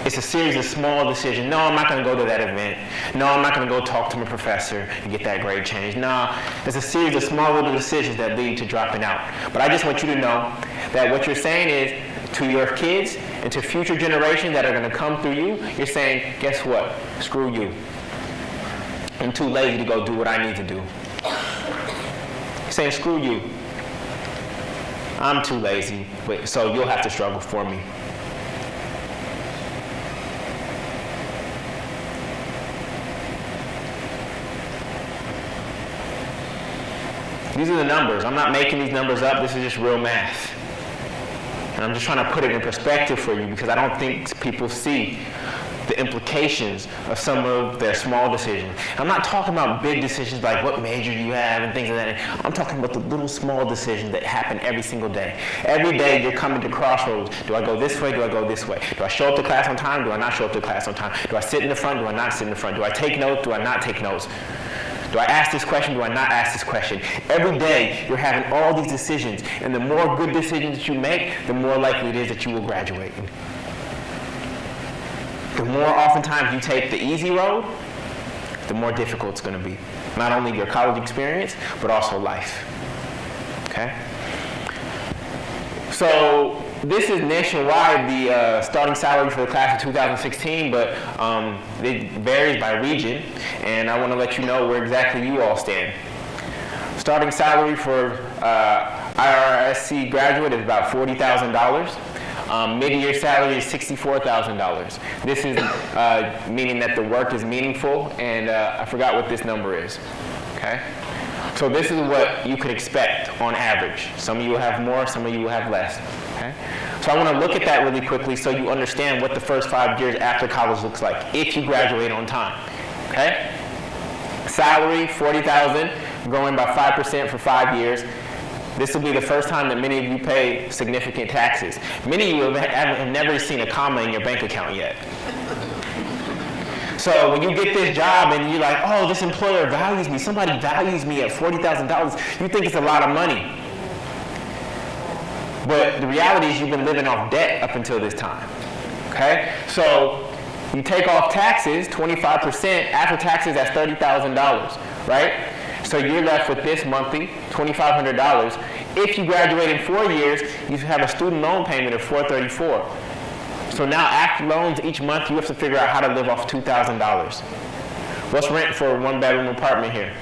It's a series of small decisions. No, I'm not going to go to that event. No, I'm not going to go talk to my professor and get that grade changed. No, it's a series of small little decisions that lead to dropping out. But I just want you to know that what you're saying is to your kids and to future generations that are going to come through you, you're saying, guess what? Screw you. I'm too lazy to go do what I need to do. You're saying, screw you. I'm too lazy, so you'll have to struggle for me. These are the numbers. I'm not making these numbers up. This is just real math. And I'm just trying to put it in perspective for you because I don't think people see the implications of some of their small decisions. I'm not talking about big decisions like what major do you have and things like that. I'm talking about the little small decisions that happen every single day. Every day you're coming to crossroads. Do I go this way? Do I go this way? Do I show up to class on time? Do I not show up to class on time? Do I sit in the front? Do I not sit in the front? Do I take notes? Do I not take notes? Do I ask this question? Do I not ask this question? Every day, you're having all these decisions, and the more good decisions that you make, the more likely it is that you will graduate. The more oftentimes you take the easy road, the more difficult it's going to be. Not only your college experience, but also life. Okay? So, this is nationwide, the starting salary for the class of 2016, but it varies by region, and I want to let you know where exactly you all stand. Starting salary for IRSC graduate is about $40,000. Mid-year salary is $64,000. This is meaning that the work is meaningful, and I forgot what this number is. Okay? So this is what you could expect on average. Some of you will have more, some of you will have less. Okay? So I want to look at that really quickly so you understand what the first 5 years after college looks like if you graduate on time. Okay? Salary, $40,000, growing by 5% for 5 years. This will be the first time that many of you pay significant taxes. Many of you have never seen a comma in your bank account yet. So when you get this job and you're like, oh, this employer values me, somebody values me at $40,000, you think it's a lot of money. But the reality is you've been living off debt up until this time, okay? So you take off taxes, 25%, after taxes that's $30,000, right? So you're left with this monthly, $2,500. If you graduate in 4 years, you have a student loan payment of $434. So now after loans each month, you have to figure out how to live off $2,000. What's rent for a one-bedroom apartment here?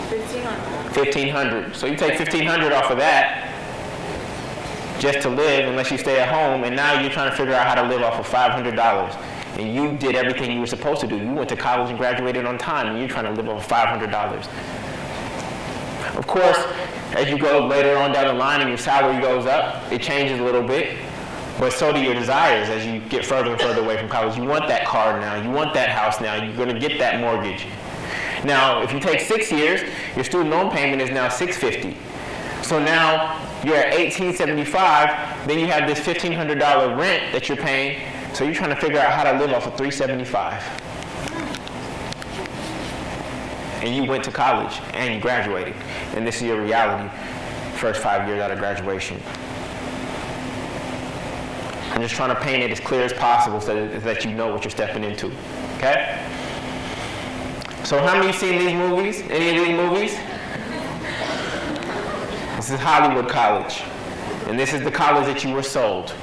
$1,500. So you take $1,500 off of that just to live, unless you stay at home, and now you're trying to figure out how to live off of $500. And you did everything you were supposed to do. You went to college and graduated on time, and you're trying to live off of $500. Of course, as you go later on down the line and your salary goes up, it changes a little bit. But so do your desires as you get further and further away from college. You want that car now. You want that house now. You're going to get that mortgage. Now, if you take 6 years, your student loan payment is now $650. So now you're at $1,875. Then you have this $1,500 rent that you're paying. So you're trying to figure out how to live off of $375. And you went to college and you graduated. And this is your reality, first 5 years out of graduation. I'm just trying to paint it as clear as possible so that you know what you're stepping into, okay? So how many of you seen these movies? Any of these movies? This is Hollywood College. And this is the college that you were sold.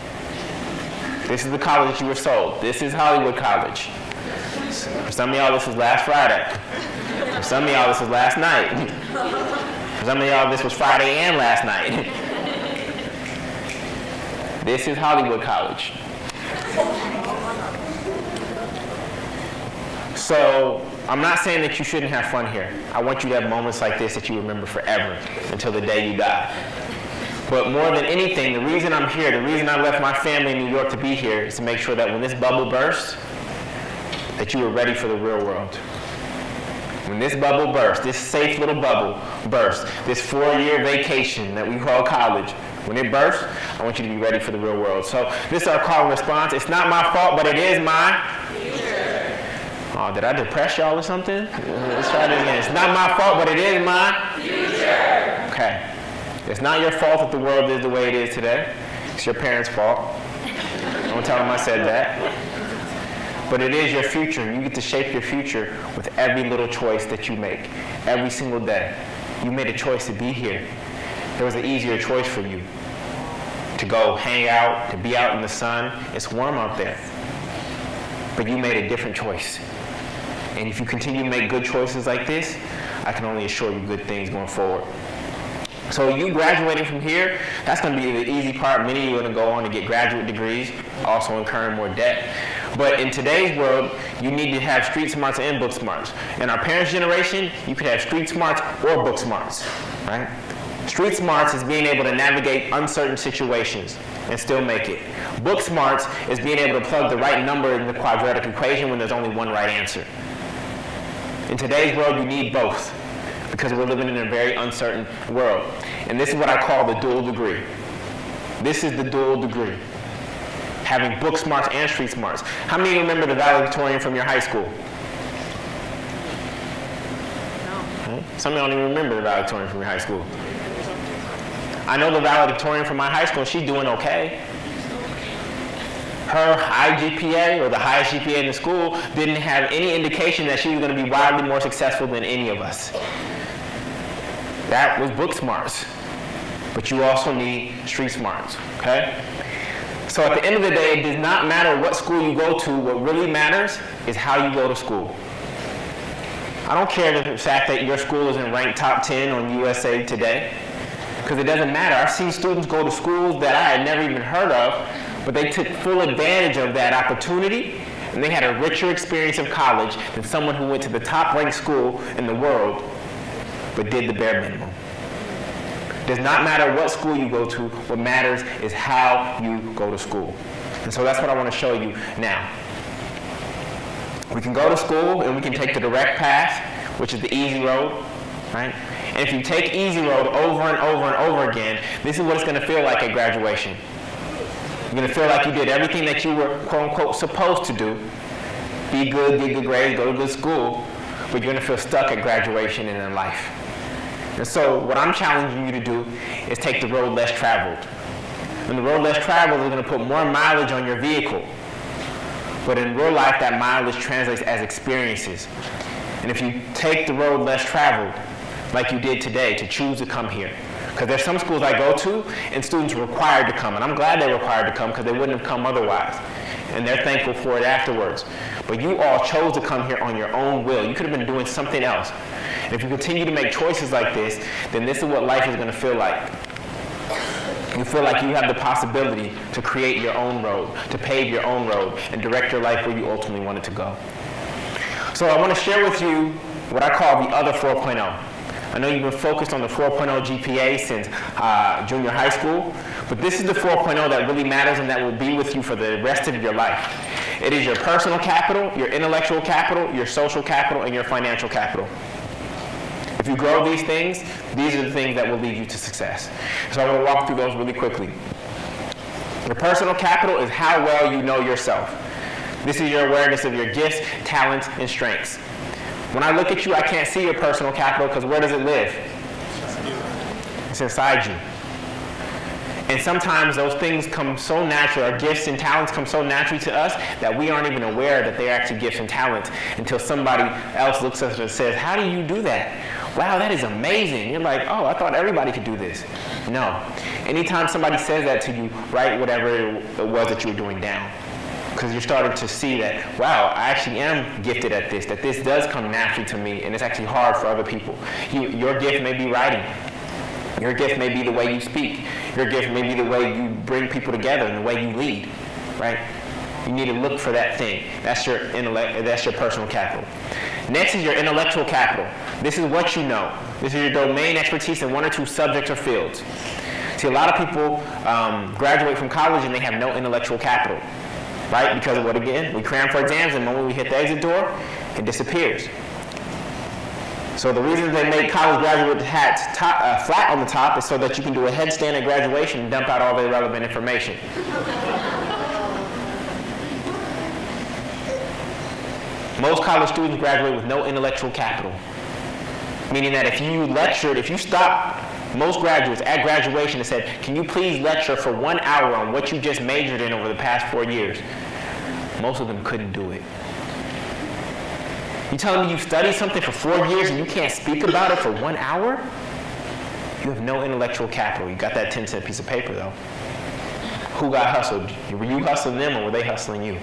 This is the college that you were sold. This is Hollywood College. For some of y'all, this was last Friday. For some of y'all, this was last night. For some of y'all, this was Friday and last night. This is Hollywood College. So I'm not saying that you shouldn't have fun here. I want you to have moments like this that you remember forever until the day you die. But more than anything, the reason I'm here, the reason I left my family in New York to be here is to make sure that when this bubble bursts, that you were ready for the real world. When this bubble bursts, this safe little bubble bursts, this 4-year vacation that we call college, when it bursts, I want you to be ready for the real world. So this is our call and response. It's not my fault, but it is my future. Oh, did I depress y'all or something? Let's try it again. It's not my fault, but it is my future. Okay. It's not your fault that the world is the way it is today. It's your parents' fault. Don't tell them I said that. But it is your future. You get to shape your future with every little choice that you make, every single day. You made a choice to be here. There was an easier choice for you to go hang out, to be out in the sun. It's warm out there. But you made a different choice. And if you continue to make good choices like this, I can only assure you good things going forward. So you graduating from here, that's going to be the easy part. Many of you are going to go on to get graduate degrees, also incurring more debt. But in today's world, you need to have street smarts and book smarts. In our parents' generation, you could have street smarts or book smarts, right? Street smarts is being able to navigate uncertain situations and still make it. Book smarts is being able to plug the right number in the quadratic equation when there's only one right answer. In today's world, you need both because we're living in a very uncertain world. And this is what I call the dual degree. This is the dual degree. Having book smarts and street smarts. How many of you remember the valedictorian from your high school? No. Some of y'all don't even remember the valedictorian from your high school. I know the valedictorian from my high school, she's doing okay. Her high GPA, or the highest GPA in the school, didn't have any indication that she was going to be wildly more successful than any of us. That was book smarts. But you also need street smarts, okay? So at the end of the day, it does not matter what school you go to. What really matters is how you go to school. I don't care the fact that your school isn't ranked top 10 on USA Today, because it doesn't matter. I've seen students go to schools that I had never even heard of, but they took full advantage of that opportunity, and they had a richer experience of college than someone who went to the top-ranked school in the world, but did the bare minimum. It does not matter what school you go to. What matters is how you go to school. And so that's what I want to show you now. We can go to school and we can take the direct path, which is the easy road, right? And if you take easy road over and over and over again, this is what it's going to feel like at graduation. You're going to feel like you did everything that you were, quote unquote, supposed to do, be good, get good grades, go to good school, but you're gonna feel stuck at graduation and in life. And so what I'm challenging you to do is take the road less traveled. And the road less traveled is gonna put more mileage on your vehicle. But in real life, that mileage translates as experiences. And if you take the road less traveled, like you did today, to choose to come here, because there's some schools I go to, and students are required to come, and I'm glad they're required to come because they wouldn't have come otherwise, and they're thankful for it afterwards. But you all chose to come here on your own will. You could have been doing something else. And if you continue to make choices like this, then this is what life is going to feel like. You feel like you have the possibility to create your own road, to pave your own road, and direct your life where you ultimately want it to go. So I want to share with you what I call the other 4.0. I know you've been focused on the 4.0 GPA since junior high school, but this is the 4.0 that really matters and that will be with you for the rest of your life. It is your personal capital, your intellectual capital, your social capital, and your financial capital. If you grow these things, these are the things that will lead you to success. So I'm going to walk through those really quickly. Your personal capital is how well you know yourself. This is your awareness of your gifts, talents, and strengths. When I look at you, I can't see your personal capital because where does it live? It's inside you. And sometimes those things come so natural, our gifts and talents come so naturally to us that we aren't even aware that they're actually gifts and talents until somebody else looks at us and says, how do you do that? Wow, that is amazing. You're like, oh, I thought everybody could do this. No. Anytime somebody says that to you, write whatever it was that you were doing down. Because you're starting to see that, wow, I actually am gifted at this, that this does come naturally to me, and it's actually hard for other people. Your gift may be writing. Your gift may be the way you speak. Your gift may be the way you bring people together and the way you lead, right? You need to look for that thing. That's your intellect, that's your personal capital. Next is your intellectual capital. This is what you know. This is your domain expertise in one or two subjects or fields. See, a lot of people graduate from college and they have no intellectual capital. Right? Because of what again? We cram for exams, and the moment we hit the exit door, it disappears. So the reason they make college graduate hats flat on the top is so that you can do a headstand at graduation and dump out all the irrelevant information. Most college students graduate with no intellectual capital. Meaning that if you stopped most graduates at graduation and said, can you please lecture for 1 hour on what you just majored in over the past 4 years? Most of them couldn't do it. You telling me you studied something for 4 years and you can't speak about it for 1 hour? You have no intellectual capital. You got that 10-cent piece of paper though. Who got hustled? Were you hustling them or were they hustling you?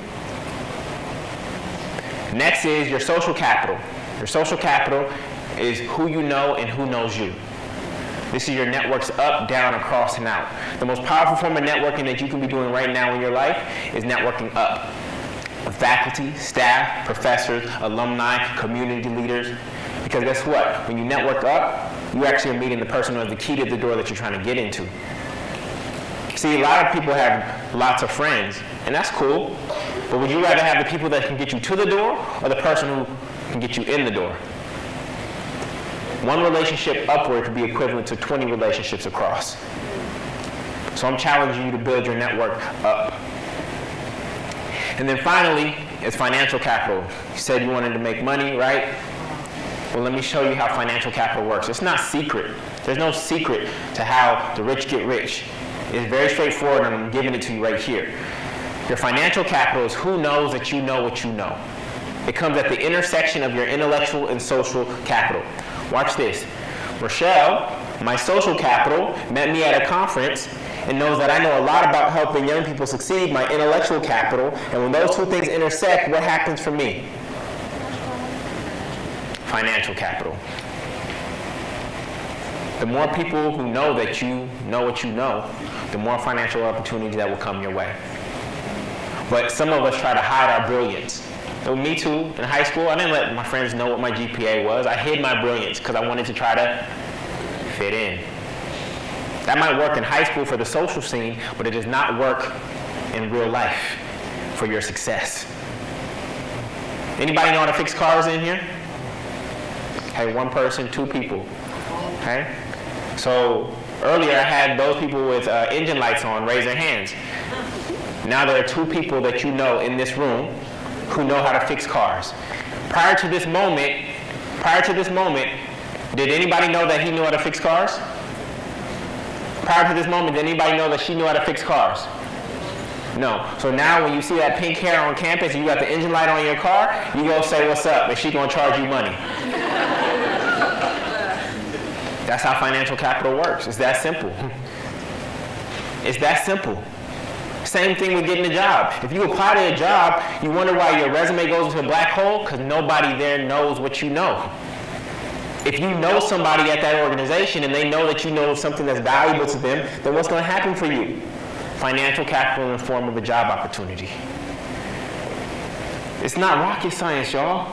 Next is your social capital. Your social capital is who you know and who knows you. This is your networks up, down, across, and out. The most powerful form of networking that you can be doing right now in your life is networking up. With faculty, staff, professors, alumni, community leaders. Because guess what? When you network up, you actually are meeting the person who has the key to the door that you're trying to get into. See, a lot of people have lots of friends, and that's cool. But would you rather have the people that can get you to the door or the person who can get you in the door? One relationship upward could be equivalent to 20 relationships across. So I'm challenging you to build your network up. And then finally, is financial capital. You said you wanted to make money, right? Well, let me show you how financial capital works. It's not secret. There's no secret to how the rich get rich. It's very straightforward, and I'm giving it to you right here. Your financial capital is who knows that you know what you know. It comes at the intersection of your intellectual and social capital. Watch this. Rochelle, my social capital, met me at a conference and knows that I know a lot about helping young people succeed, my intellectual capital, and when those two things intersect, what happens for me? Financial capital. The more people who know that you know what you know, the more financial opportunities that will come your way. But some of us try to hide our brilliance. So me too, in high school, I didn't let my friends know what my GPA was. I hid my brilliance because I wanted to try to fit in. That might work in high school for the social scene, but it does not work in real life for your success. Anybody know how to fix cars in here? Hey, one person, two people. Okay? So earlier I had those people with engine lights on raise their hands. Now there are two people that you know in this room who know how to fix cars. Prior to this moment, did anybody know that he knew how to fix cars? Prior to this moment, did anybody know that she knew how to fix cars? No. So now when you see that pink hair on campus and you got the engine light on your car, you go say what's up and she gonna charge you money. That's how financial capital works. It's that simple. It's that simple. Same thing with getting a job. If you apply to a job, you wonder why your resume goes into a black hole, because nobody there knows what you know. If you know somebody at that organization and they know that you know something that's valuable to them, then what's going to happen for you? Financial capital in the form of a job opportunity. It's not rocket science, y'all.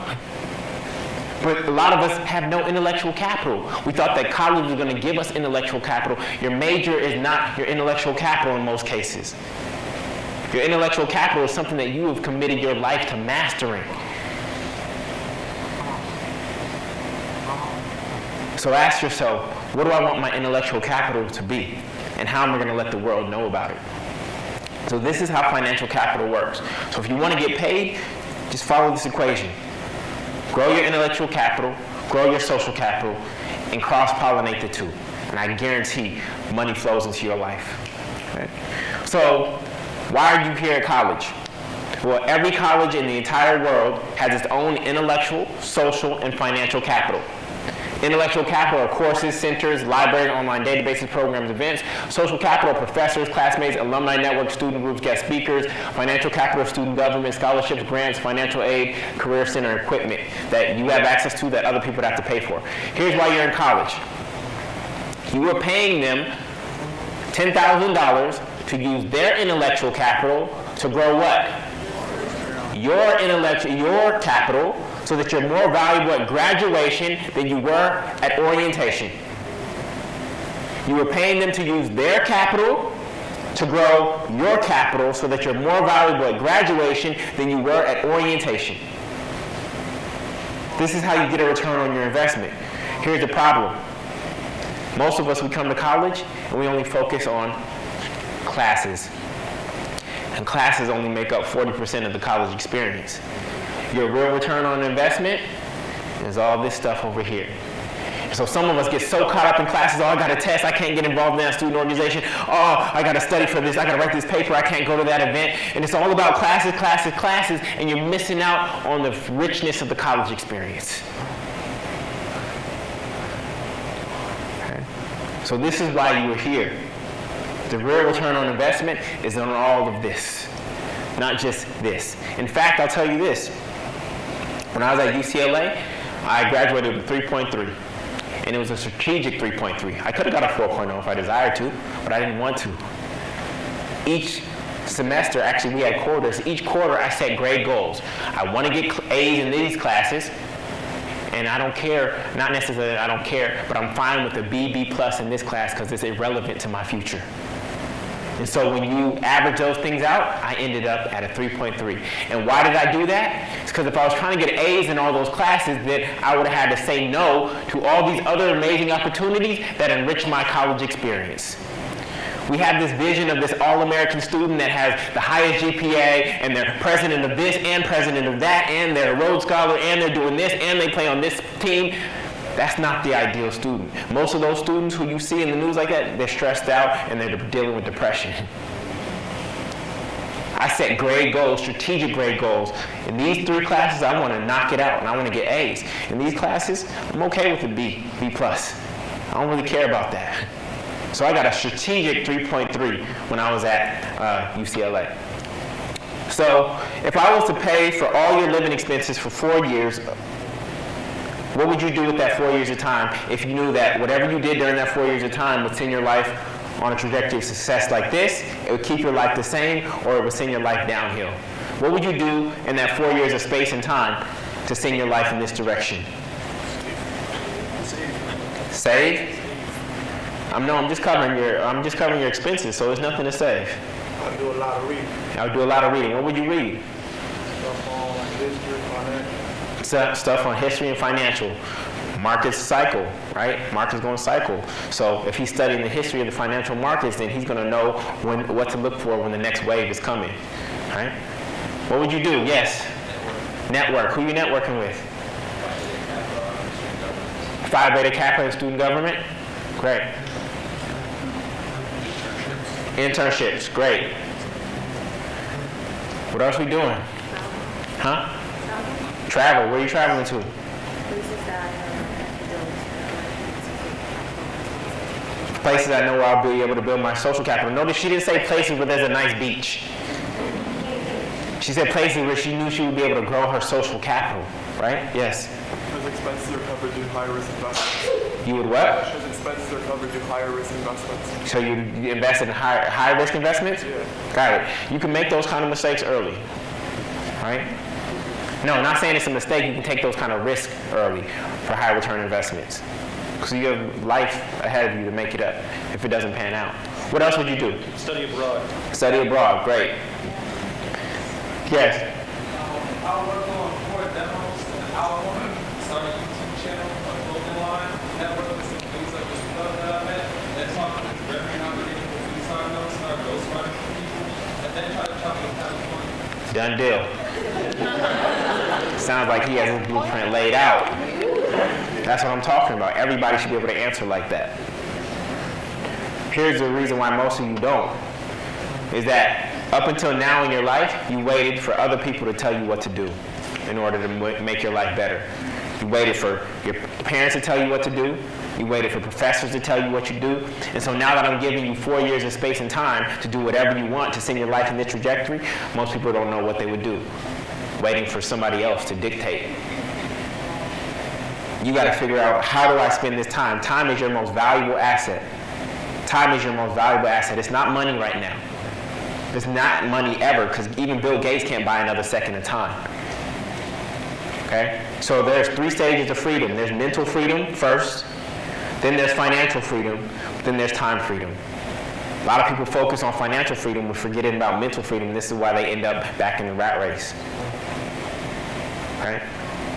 But a lot of us have no intellectual capital. We thought that college was going to give us intellectual capital. Your major is not your intellectual capital in most cases. Your intellectual capital is something that you have committed your life to mastering. So ask yourself, what do I want my intellectual capital to be? And how am I going to let the world know about it? So this is how financial capital works. So if you want to get paid, just follow this equation. Grow your intellectual capital, grow your social capital, and cross-pollinate the two. And I guarantee money flows into your life. Okay? So why are you here at college? Well, every college in the entire world has its own intellectual, social, and financial capital. Intellectual capital are courses, centers, libraries, online databases, programs, events. Social capital are professors, classmates, alumni network, student groups, guest speakers. Financial capital are student government, scholarships, grants, financial aid, career center equipment that you have access to that other people have to pay for. Here's why you're in college. You are paying them $10,000 to use their intellectual capital to grow what? Your capital, so that you're more valuable at graduation than you were at orientation. You were paying them to use their capital to grow your capital so that you're more valuable at graduation than you were at orientation. This is how you get a return on your investment. Here's the problem. Most of us, we come to college and we only focus on classes. And classes only make up 40% of the college experience. Your real return on investment is all this stuff over here. And so some of us get so caught up in classes, oh, I got a test, I can't get involved in that student organization, oh, I got to study for this, I got to write this paper, I can't go to that event. And it's all about classes, classes, classes, and you're missing out on the richness of the college experience. Okay? So this is why you are here. The real return on investment is on all of this, not just this. In fact, I'll tell you this. When I was at UCLA, I graduated with 3.3, and it was a strategic 3.3. I could have got a 4.0 if I desired to, but I didn't want to. Each semester, actually we had quarters, each quarter I set grade goals. I want to get A's in these classes, and I don't care, not necessarily I don't care, but I'm fine with a B plus in this class because it's irrelevant to my future. And so when you average those things out, I ended up at a 3.3. And why did I do that? It's because if I was trying to get A's in all those classes, then I would have had to say no to all these other amazing opportunities that enrich my college experience. We have this vision of this all-American student that has the highest GPA, and they're president of this and president of that, and they're a Rhodes Scholar, and they're doing this, and they play on this team. That's not the ideal student. Most of those students who you see in the news like that, they're stressed out and they're dealing with depression. I set grade goals, strategic grade goals. In these 3 classes, I want to knock it out and I want to get A's. In these classes, I'm okay with a B plus. I don't really care about that. So I got a strategic 3.3 when I was at UCLA. So if I was to pay for all your living expenses for 4 years, what would you do with that 4 years of time if you knew that whatever you did during that 4 years of time would send your life on a trajectory of success like this, it would keep your life the same, or it would send your life downhill? What would you do in that 4 years of space and time to send your life in this direction? Save? I'm just covering your expenses, so there's nothing to save. I do a lot of reading. I would do a lot of reading. What would you read? Stuff on history, financial. Stuff on history and financial. Markets cycle, right? Markets going to cycle. So if he's studying the history of the financial markets, then he's going to know what to look for when the next wave is coming, right? What would you do? Yes? Network. Who you networking with? Phi Beta Kappa and student government? Great. Internships, great. What else we doing? Huh? Travel. Where are you traveling to? Places I know where I'll be able to build my social capital. Notice she didn't say places where there's a nice beach. She said places where she knew she would be able to grow her social capital, right? Yes? Those expenses are covered due to higher risk investments. You would what? Those expenses are covered due to higher risk investments. So you invest in high risk investments? Yeah. Got it. You can make those kind of mistakes early, right? No, not saying it's a mistake. You can take those kind of risks early for high return investments. Because you have life ahead of you to make it up if it doesn't pan out. What else would you do? Study abroad. Study abroad, great. Yes? I work on 4 demos and an album, start a YouTube channel, a clothing line, network with some things like this club that I met, then talk to the revenue nominating for food sign notes, start ghostwriting for people, and then try to travel to California. Done deal. Sounds like he has his blueprint laid out. That's what I'm talking about. Everybody should be able to answer like that. Here's the reason why most of you don't. Is that up until now in your life, you waited for other people to tell you what to do in order to make your life better. You waited for your parents to tell you what to do. You waited for professors to tell you what you do. And so now that I'm giving you 4 years of space and time to do whatever you want to send your life in this trajectory, most people don't know what they would do. Waiting for somebody else to dictate. You got to figure out, how do I spend this time? Time is your most valuable asset. Time is your most valuable asset. It's not money right now. It's not money ever, because even Bill Gates can't buy another second of time. Okay? So there's 3 stages of freedom. There's mental freedom first, then there's financial freedom, then there's time freedom. A lot of people focus on financial freedom but forgetting about mental freedom. This is why they end up back in the rat race. Right?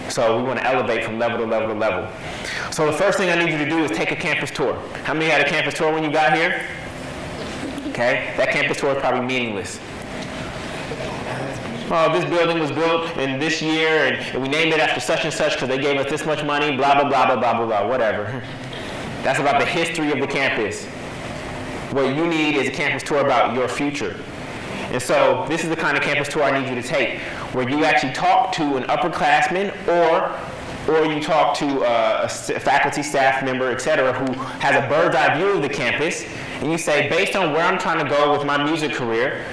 So we want to elevate from level to level to level. So the first thing I need you to do is take a campus tour. How many had a campus tour when you got here? Okay, that campus tour is probably meaningless. Oh, this building was built in this year, and we named it after such and such because they gave us this much money, blah, blah, blah, blah, blah, blah, blah, whatever. That's about the history of the campus. What you need is a campus tour about your future. And so this is the kind of campus tour I need you to take, where you actually talk to an upperclassman or you talk to a faculty, staff member, et cetera, who has a bird's eye view of the campus, and you say, based on where I'm trying to go with my music career,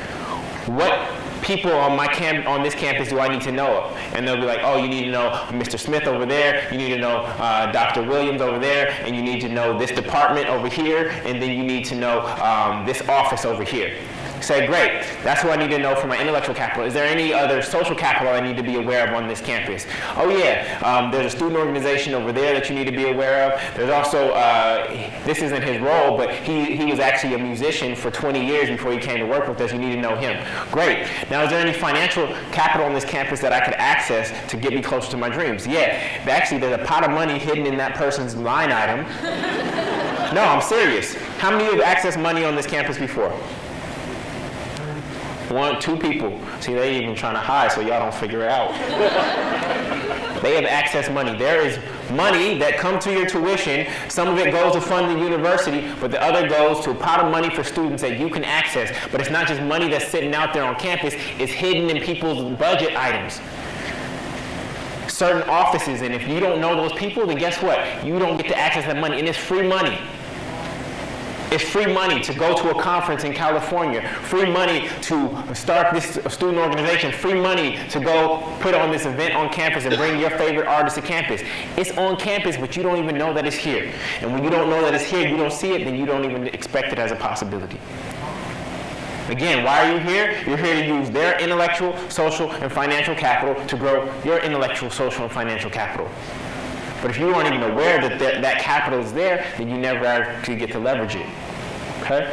what people on this campus do I need to know of? And they'll be like, oh, you need to know Mr. Smith over there, you need to know Dr. Williams over there, and you need to know this department over here, and then you need to know this office over here. Say, great, that's what I need to know for my intellectual capital. Is there any other social capital I need to be aware of on this campus? Oh yeah, there's a student organization over there that you need to be aware of. There's also, this isn't his role, but he was actually a musician for 20 years before he came to work with us. You need to know him. Great. Now, is there any financial capital on this campus that I could access to get me closer to my dreams? Yeah, actually there's a pot of money hidden in that person's line item. No, I'm serious. How many of you have accessed money on this campus before? 1, 2 people. See, they even trying to hide so y'all don't figure it out. They have access money. There is money that comes to your tuition. Some of it goes to fund the university, but the other goes to a pot of money for students that you can access. But it's not just money that's sitting out there on campus. It's hidden in people's budget items. Certain offices, and if you don't know those people, then guess what? You don't get to access that money, and it's free money. It's free money to go to a conference in California, free money to start this student organization, free money to go put on this event on campus and bring your favorite artist to campus. It's on campus, but you don't even know that it's here. And when you don't know that it's here, you don't see it, then you don't even expect it as a possibility. Again, why are you here? You're here to use their intellectual, social, and financial capital to grow your intellectual, social, and financial capital. But if you aren't even aware that that capital is there, then you never actually get to leverage it. Okay?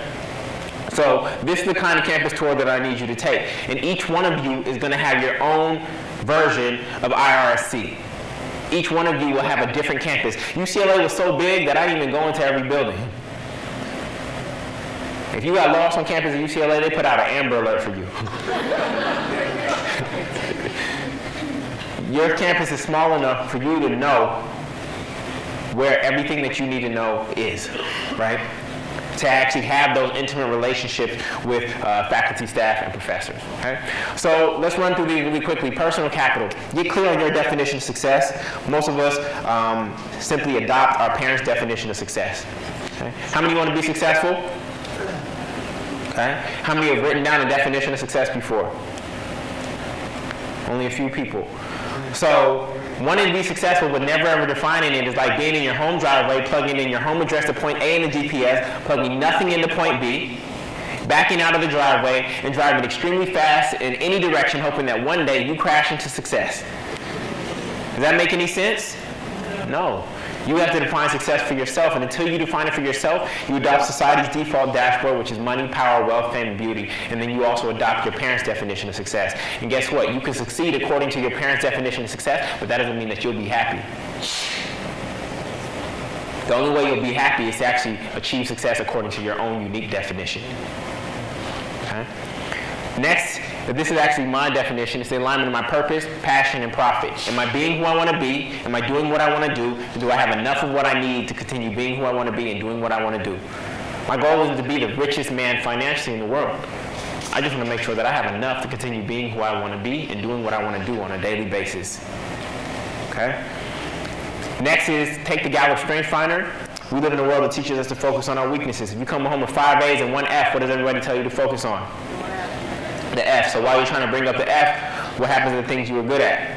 So this is the kind of campus tour that I need you to take. And each one of you is going to have your own version of IRSC. Each one of you will have a different campus. UCLA was so big that I didn't even go into every building. If you got lost on campus at UCLA, they put out an Amber Alert for you. Your campus is small enough for you to know where everything that you need to know is, right? To actually have those intimate relationships with faculty, staff, and professors, okay? So let's run through these really quickly. Personal capital. Get clear on your definition of success. Most of us simply adopt our parents' definition of success. Okay? How many want to be successful? Okay. How many have written down a definition of success before? Only a few people. So wanting to be successful but never ever defining it is like being in your home driveway, plugging in your home address to point A in the GPS, plugging nothing into point B, backing out of the driveway, and driving extremely fast in any direction, hoping that one day you crash into success. Does that make any sense? No. You have to define success for yourself, and until you define it for yourself, you adopt society's default dashboard, which is money, power, wealth, fame, and beauty, and then you also adopt your parents' definition of success. And guess what? You can succeed according to your parents' definition of success, but that doesn't mean that you'll be happy. The only way you'll be happy is to actually achieve success according to your own unique definition. Okay? Next, this is actually my definition. It's the alignment of my purpose, passion, and profit. Am I being who I want to be? Am I doing what I want to do? And do I have enough of what I need to continue being who I want to be and doing what I want to do? My goal isn't to be the richest man financially in the world. I just want to make sure that I have enough to continue being who I want to be and doing what I want to do on a daily basis. Okay? Next is take the Gallup Strength Finder. We live in a world that teaches us to focus on our weaknesses. If you come home with 5 A's and 1 F, what does everybody tell you to focus on? The F. So while you're trying to bring up the F, what happens to the things you were good at?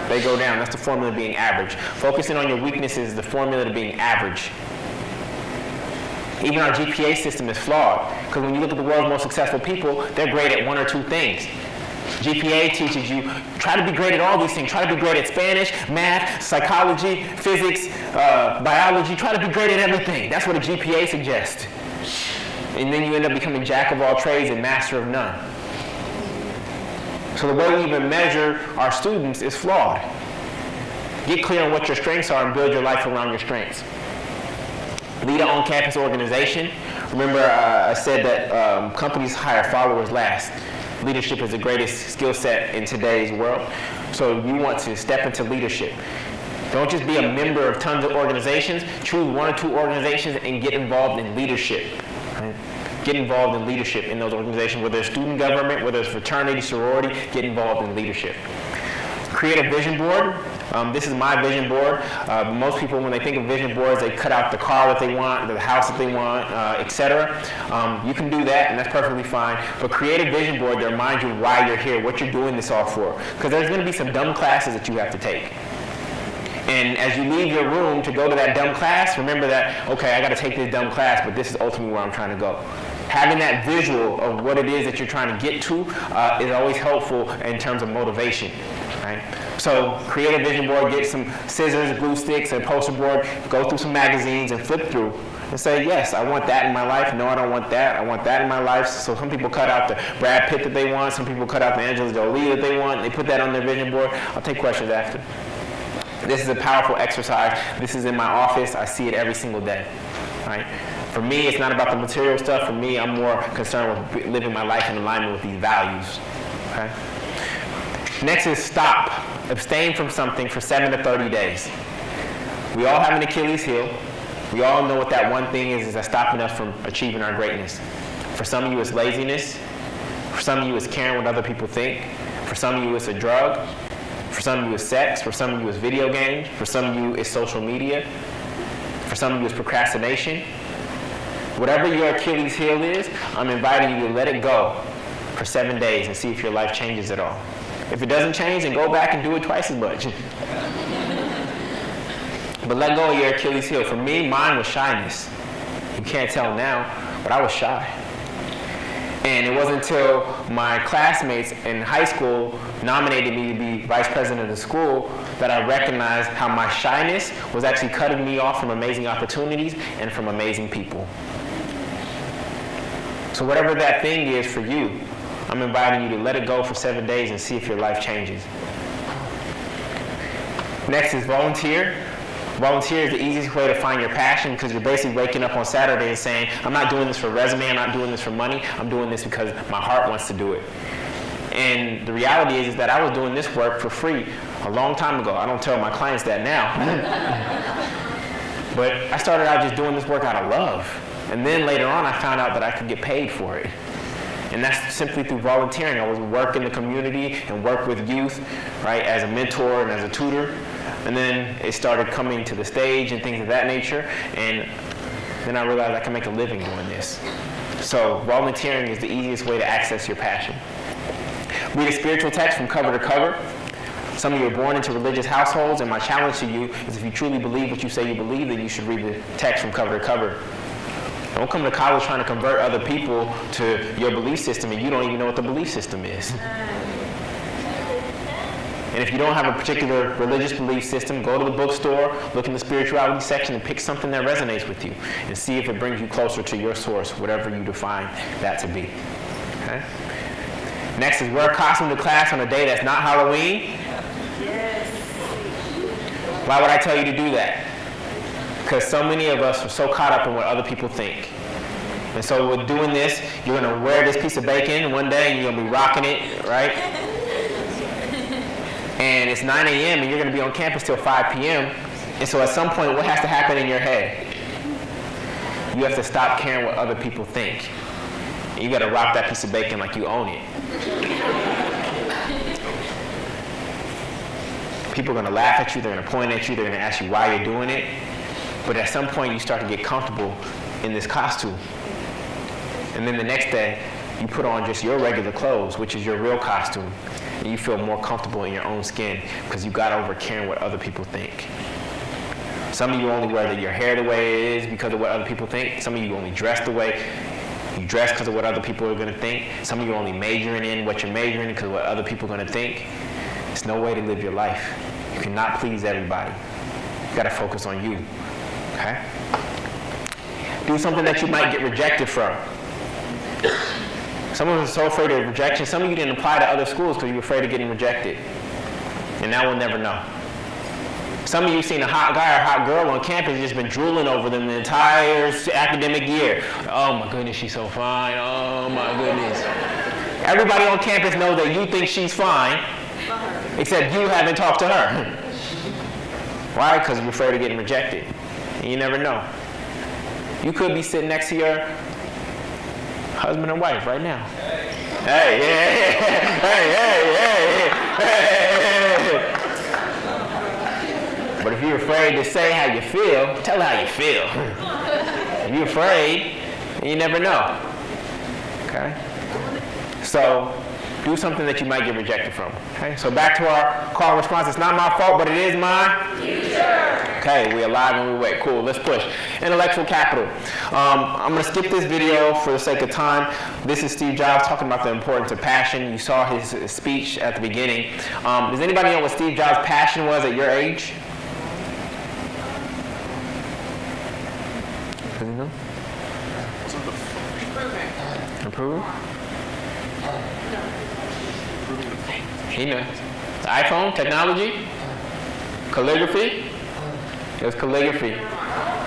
They go down. That's the formula of being average. Focusing on your weaknesses is the formula to being average. Even our GPA system is flawed, because when you look at the world's most successful people, they're great at 1 or 2 things. GPA teaches you, try to be great at all these things. Try to be great at Spanish, math, psychology, physics, biology. Try to be great at everything. That's what a GPA suggests. And then you end up becoming jack of all trades and master of none. So the way we even measure our students is flawed. Get clear on what your strengths are and build your life around your strengths. Lead an on-campus organization. Remember, I said that companies hire followers last. Leadership is the greatest skill set in today's world. So you want to step into leadership. Don't just be a member of tons of organizations. Choose 1 or 2 organizations and get involved in leadership. Right? Get involved in leadership in those organizations, whether it's student government, whether it's fraternity, sorority, get involved in leadership. Create a vision board. This is my vision board. Most people, when they think of vision boards, they cut out the car that they want, the house that they want, etc. You can do that, and that's perfectly fine. But create a vision board that reminds you why you're here, what you're doing this all for. Because there's going to be some dumb classes that you have to take. And as you leave your room to go to that dumb class, remember that, okay, I got to take this dumb class, but this is ultimately where I'm trying to go. Having that visual of what it is that you're trying to get to is always helpful in terms of motivation. Right? So create a vision board, get some scissors, glue sticks, and a poster board, go through some magazines and flip through and say, yes, I want that in my life. No, I don't want that. I want that in my life. So some people cut out the Brad Pitt that they want. Some people cut out the Angelina Jolie that they want. They put that on their vision board. I'll take questions after. This is a powerful exercise. This is in my office. I see it every single day. Right? For me, it's not about the material stuff. For me, I'm more concerned with living my life in alignment with these values. Okay? Next is stop. Abstain from something for 7 to 30 days. We all have an Achilles heel. We all know what that one thing is that's stopping us from achieving our greatness. For some of you, it's laziness. For some of you, it's caring what other people think. For some of you, it's a drug. For some of you, it's sex. For some of you, it's video games. For some of you, it's social media. For some of you, it's procrastination. Whatever your Achilles heel is, I'm inviting you to let it go for 7 days and see if your life changes at all. If it doesn't change, then go back and do it twice as much. But let go of your Achilles heel. For me, mine was shyness. You can't tell now, but I was shy. And it wasn't until my classmates in high school nominated me to be vice president of the school that I recognized how my shyness was actually cutting me off from amazing opportunities and from amazing people. So whatever that thing is for you, I'm inviting you to let it go for 7 days and see if your life changes. Next is volunteer. Volunteer is the easiest way to find your passion because you're basically waking up on Saturday and saying, I'm not doing this for a resume, I'm not doing this for money, I'm doing this because my heart wants to do it. And the reality is that I was doing this work for free a long time ago. I don't tell my clients that now. But I started out just doing this work out of love. And then later on, I found out that I could get paid for it. And that's simply through volunteering. I would work in the community and work with youth, right, as a mentor and as a tutor. And then it started coming to the stage and things of that nature. And then I realized I can make a living doing this. So volunteering is the easiest way to access your passion. Read a spiritual text from cover to cover. Some of you are born into religious households, and my challenge to you is if you truly believe what you say you believe, then you should read the text from cover to cover. Don't come to college trying to convert other people to your belief system and you don't even know what the belief system is. And if you don't have a particular religious belief system, go to the bookstore, look in the spirituality section and pick something that resonates with you and see if it brings you closer to your source, whatever you define that to be. Okay? Next is wear a costume to class on a day that's not Halloween. Why would I tell you to do that? Because so many of us are so caught up in what other people think. And so with doing this, you're going to wear this piece of bacon one day and you're going to be rocking it, right? And it's 9 a.m. and you're going to be on campus till 5 p.m. And so at some point, what has to happen in your head? You have to stop caring what other people think. And you got to rock that piece of bacon like you own it. People are going to laugh at you, they're going to point at you, they're going to ask you why you're doing it. But at some point, you start to get comfortable in this costume. And then the next day, you put on just your regular clothes, which is your real costume, and you feel more comfortable in your own skin because you got over caring what other people think. Some of you only wear your hair the way it is because of what other people think. Some of you only dress the way you dress because of what other people are going to think. Some of you only majoring in what you're majoring in because of what other people are going to think. It's no way to live your life. You cannot please everybody. You got to focus on you. Okay? Do something that you might get rejected from. Some of us are so afraid of rejection. Some of you didn't apply to other schools because you were afraid of getting rejected. And now we'll never know. Some of you seen a hot guy or a hot girl on campus and just been drooling over them the entire academic year. Oh my goodness, she's so fine. Oh my goodness. Everybody on campus knows that you think she's fine, except you haven't talked to her. Why? Because you're afraid of getting rejected. And you never know. You could be sitting next to your husband and wife right now. Hey, But if you're afraid to say how you feel, tell how you feel. If you're afraid, you never know. Okay? So, do something that you might get rejected from. Okay? So back to our call and response. It's not my fault, but it is my future. Okay, we alive and we wait. Cool, let's push. Intellectual capital. I'm going to skip this video for the sake of time. This is Steve Jobs talking about the importance of passion. You saw his speech at the beginning. Does anybody know what Steve Jobs' passion was at your age? Does he know? Improvement. He knows. The iPhone, technology, calligraphy. It was calligraphy.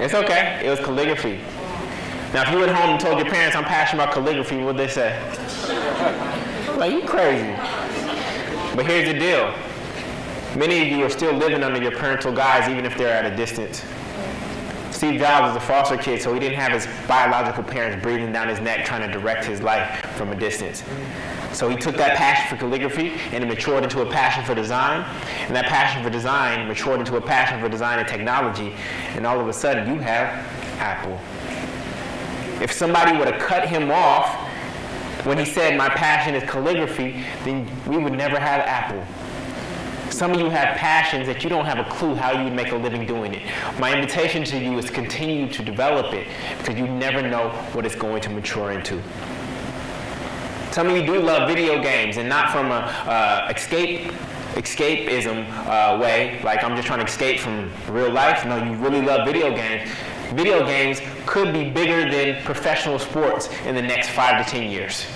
It's okay. It was calligraphy. Now, if you went home and told your parents, I'm passionate about calligraphy, what would they say? Like, you crazy. But here's the deal. Many of you are still living under your parental guise, even if they're at a distance. Steve Jobs was a foster kid, so he didn't have his biological parents breathing down his neck trying to direct his life from a distance. So he took that passion for calligraphy and it matured into a passion for design. And that passion for design matured into a passion for design and technology. And all of a sudden, you have Apple. If somebody would have cut him off when he said, my passion is calligraphy, then we would never have Apple. Some of you have passions that you don't have a clue how you would make a living doing it. My invitation to you is to continue to develop it because you never know what it's going to mature into. Some of you do love video games, and not from a escapism way, like I'm just trying to escape from real life. No, you really love video games. Video games could be bigger than professional sports in the next 5 to 10 years.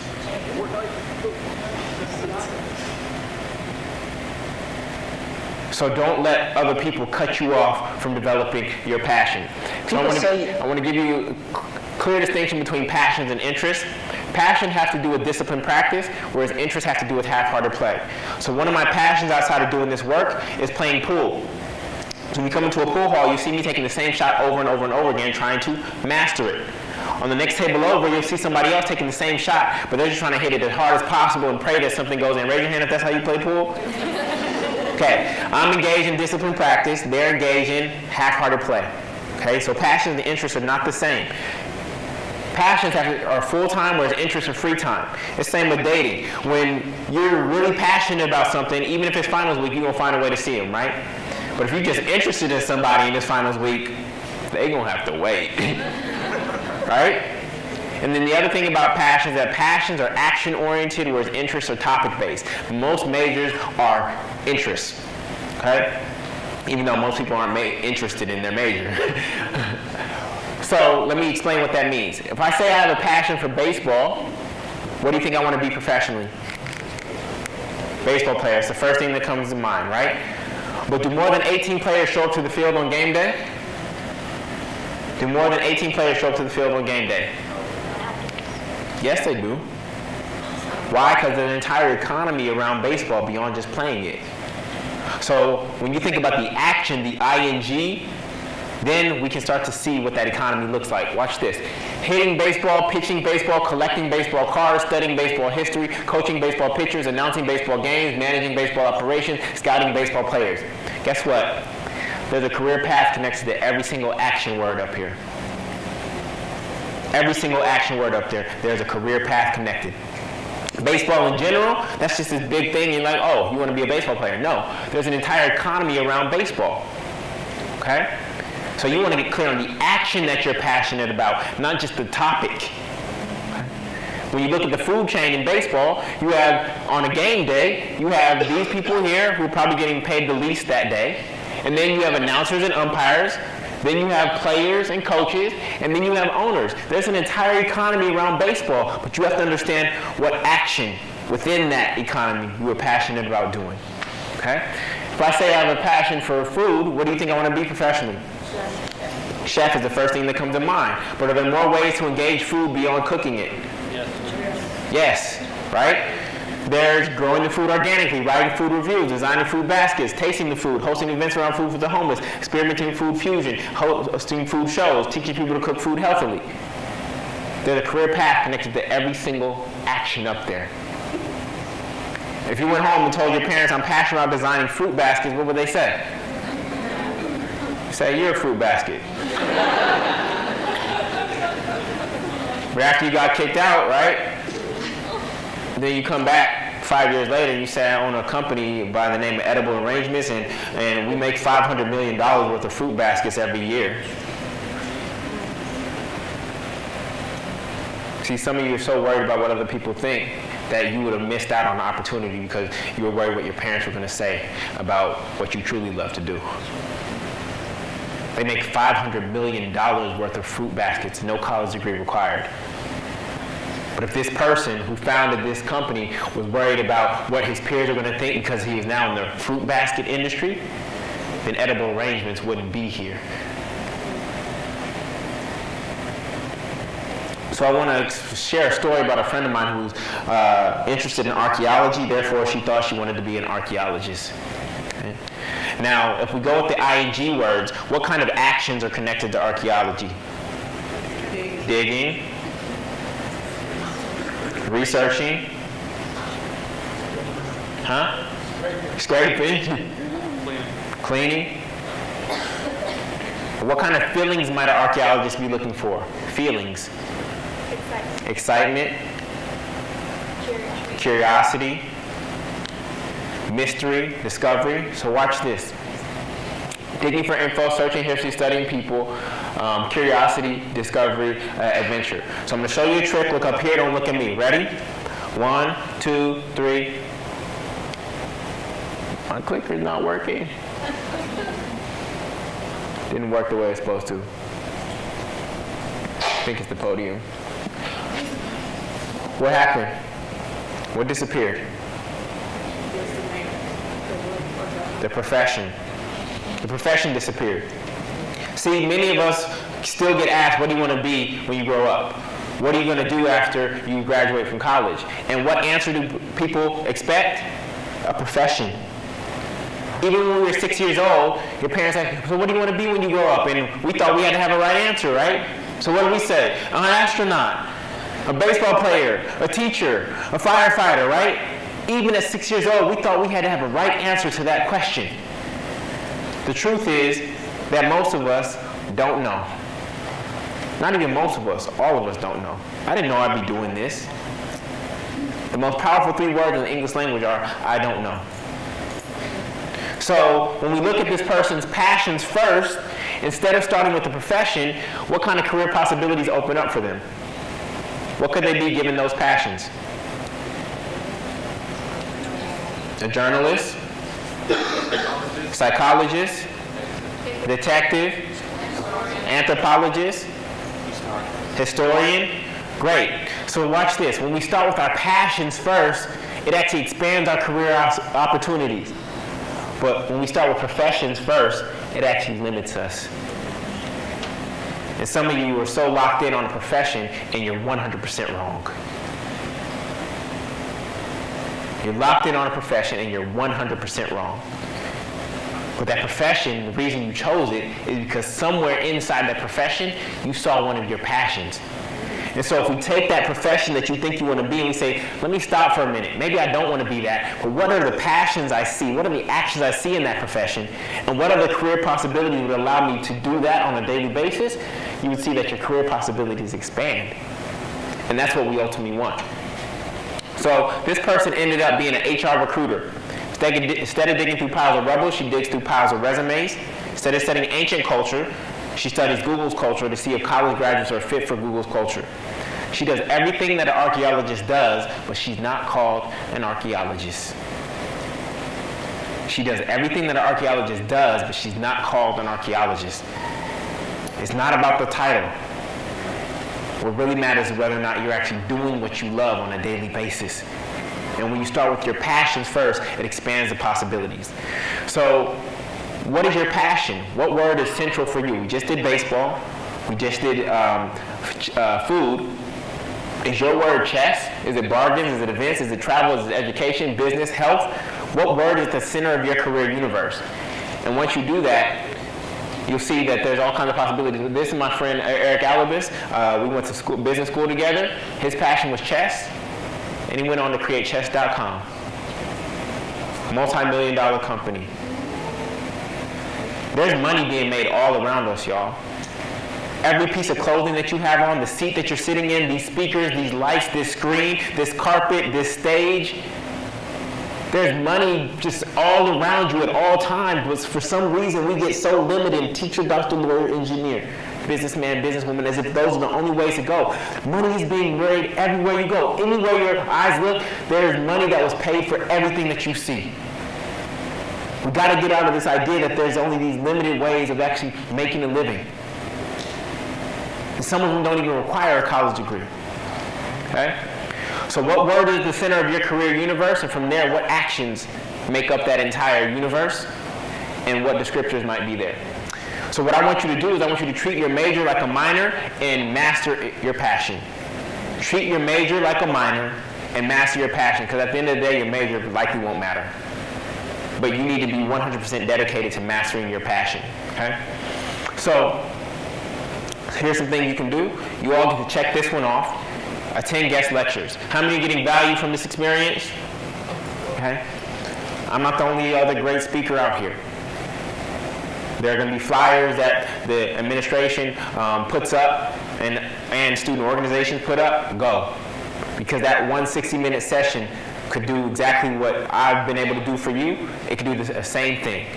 So don't let other people cut you off from developing your passion. So I want to give you a clear distinction between passions and interests. Passion has to do with disciplined practice, whereas interest has to do with half-hearted play. So one of my passions outside of doing this work is playing pool. So when you come into a pool hall, you see me taking the same shot over and over and over again, trying to master it. On the next table over, you'll see somebody else taking the same shot, but they're just trying to hit it as hard as possible and pray that something goes in. Raise your hand if that's how you play pool. Okay, I'm engaged in disciplined practice. They're engaged in half-hearted play. Okay, so passions and interests are not the same. Passions are full-time, whereas interests are free time. It's the same with dating. When you're really passionate about something, even if it's finals week, you're going to find a way to see them, right? But if you're just interested in somebody in this finals week, they're going to have to wait. Right? And then the other thing about passions is that passions are action-oriented, whereas interests are topic-based. Most majors are interests. Okay? Even though most people aren't interested in their major. So let me explain what that means. If I say I have a passion for baseball, what do you think I want to be professionally? Baseball player. It's the first thing that comes to mind, right? But do more than 18 players show up to the field on game day? Do more than 18 players show up to the field on game day? Yes, they do. Why? Because there's an entire economy around baseball beyond just playing it. So when you think about the action, the ing, then we can start to see what that economy looks like. Watch this. Hitting baseball, pitching baseball, collecting baseball cards, studying baseball history, coaching baseball pitchers, announcing baseball games, managing baseball operations, scouting baseball players. Guess what? There's a career path connected to every single action word up here. Every single action word up there, there's a career path connected. Baseball in general, that's just this big thing. You're like, oh, you want to be a baseball player? No, there's an entire economy around baseball. Okay? So you want to get clear on the action that you're passionate about, not just the topic. Okay? When you look at the food chain in baseball, you have, on a game day, you have these people here who are probably getting paid the least that day. And then you have announcers and umpires. Then you have players and coaches, and then you have owners. There's an entire economy around baseball, but you have to understand what action within that economy you are passionate about doing. Okay? If I say I have a passion for food, what do you think I want to be professionally? Chef is the first thing that comes to mind. But are there more ways to engage food beyond cooking it? Yes, right? There's growing the food organically, writing food reviews, designing food baskets, tasting the food, hosting events around food for the homeless, experimenting with food fusion, hosting food shows, teaching people to cook food healthily. There's a career path connected to every single action up there. If you went home and told your parents, I'm passionate about designing fruit baskets, what would they say? Say, you're a fruit basket. But after you got kicked out, right? Then you come back 5 years later and you say, I own a company by the name of Edible Arrangements, and we make $500 million worth of fruit baskets every year. See, some of you are so worried about what other people think that you would have missed out on the opportunity because you were worried what your parents were going to say about what you truly love to do. They make $500 million worth of fruit baskets, no college degree required. But if this person who founded this company was worried about what his peers are going to think because he is now in the fruit basket industry, then Edible Arrangements wouldn't be here. So I want to share a story about a friend of mine who's interested in archaeology, therefore she thought she wanted to be an archaeologist. Okay? Now, if we go with the ing words, what kind of actions are connected to archaeology? Digging. Researching. Huh? Scraping. Cleaning. What kind of feelings might an archaeologist be looking for? Feelings. Excitement. Curiosity. Mystery. Discovery. So watch this. Digging for info, searching history, studying people, curiosity, discovery, adventure. So I'm going to show you a trick. Look up here. Don't look at me. Ready? 1, 2, 3. My clicker's not working. Didn't work the way it's supposed to. I think it's the podium. What happened? What disappeared? The profession. The profession disappeared. See, many of us still get asked, what do you want to be when you grow up? What are you going to do after you graduate from college? And what answer do people expect? A profession. Even when we were 6 years old, your parents like, so what do you want to be when you grow up? And we thought we had to have a right answer, right? So what do we say? An astronaut, a baseball player, a teacher, a firefighter, right? Even at 6 years old, we thought we had to have a right answer to that question. The truth is that most of us don't know. Not even most of us, all of us don't know. I didn't know I'd be doing this. The most powerful 3 words in the English language are, I don't know. So when we look at this person's passions first, instead of starting with the profession, what kind of career possibilities open up for them? What could they be given those passions? A journalist, psychologist, detective, anthropologist, historian. Great. So watch this. When we start with our passions first, it actually expands our career opportunities. But when we start with professions first, it actually limits us. And some of you are so locked in on a profession and you're 100% wrong. You're locked in on a profession and you're 100% wrong. But that profession, the reason you chose it is because somewhere inside that profession, you saw one of your passions. And so if we take that profession that you think you want to be and we say, let me stop for a minute. Maybe I don't want to be that, but what are the passions I see? What are the actions I see in that profession? And what are the career possibilities that would allow me to do that on a daily basis? You would see that your career possibilities expand. And that's what we ultimately want. So this person ended up being an HR recruiter. Instead of digging through piles of rubble, she digs through piles of resumes. Instead of studying ancient culture, she studies Google's culture to see if college graduates are fit for Google's culture. She does everything that an archaeologist does, but she's not called an archaeologist. She does everything that an archaeologist does, but she's not called an archaeologist. It's not about the title. What really matters is whether or not you're actually doing what you love on a daily basis. And when you start with your passions first, it expands the possibilities. So, what is your passion? What word is central for you? We just did baseball. We just did food. Is your word chess? Is it bargains? Is it events? Is it travel? Is it education, business, health? What word is the center of your career universe? And once you do that, you'll see that there's all kinds of possibilities. This is my friend Eric Alibis. We went to business school together. His passion was chess, and he went on to create chess.com. Multi-million-dollar company. There's money being made all around us, y'all. Every piece of clothing that you have on, the seat that you're sitting in, these speakers, these lights, this screen, this carpet, this stage. There's money just all around you at all times, but for some reason we get so limited. Teacher, doctor, lawyer, engineer, businessman, businesswoman, as if those are the only ways to go. Money is being made everywhere you go. Anywhere your eyes look, there's money that was paid for everything that you see. We got to get out of this idea that there's only these limited ways of actually making a living. And some of them don't even require a college degree. Okay? So what word is the center of your career universe? And from there, what actions make up that entire universe? And what descriptors might be there? So what I want you to do is I want you to treat your major like a minor and master your passion. Treat your major like a minor and master your passion, because at the end of the day, your major likely won't matter. But you need to be 100% dedicated to mastering your passion, okay? So here's some things you can do. You all get to check this one off. Attend guest lectures. How many are getting value from this experience? Okay? I'm not the only other great speaker out here. There are going to be flyers that the administration puts up and student organizations put up. Go. Because that 160-minute session could do exactly what I've been able to do for you. It could do the same thing.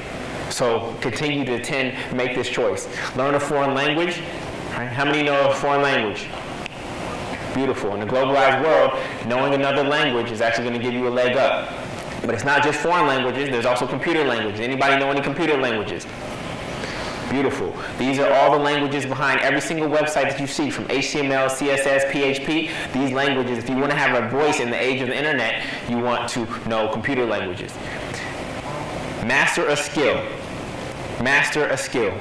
So continue to attend, make this choice. Learn a foreign language. Right? How many know a foreign language? Beautiful. In a globalized world, knowing another language is actually going to give you a leg up. But it's not just foreign languages, there's also computer languages. Anybody know any computer languages? Beautiful. These are all the languages behind every single website that you see, from HTML, CSS, PHP. These languages, if you want to have a voice in the age of the internet, you want to know computer languages. Master a skill. Master a skill.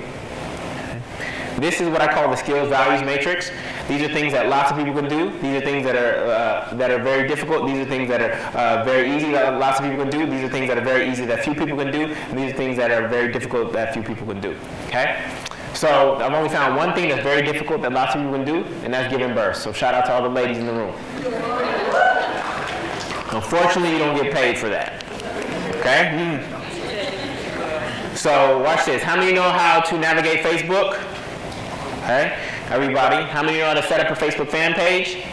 This is what I call the skills values matrix. These are things that lots of people can do. These are things that are very difficult. These are things that are very easy that lots of people can do. These are things that are very easy that few people can do. And these are things that are very difficult that few people can do. Okay? So I've only found one thing that's very difficult that lots of people can do, and that's giving birth. So shout out to all the ladies in the room. Unfortunately, you don't get paid for that. Okay? So watch this. How many know how to navigate Facebook? Okay, everybody. How many know how to set up a Facebook fan page?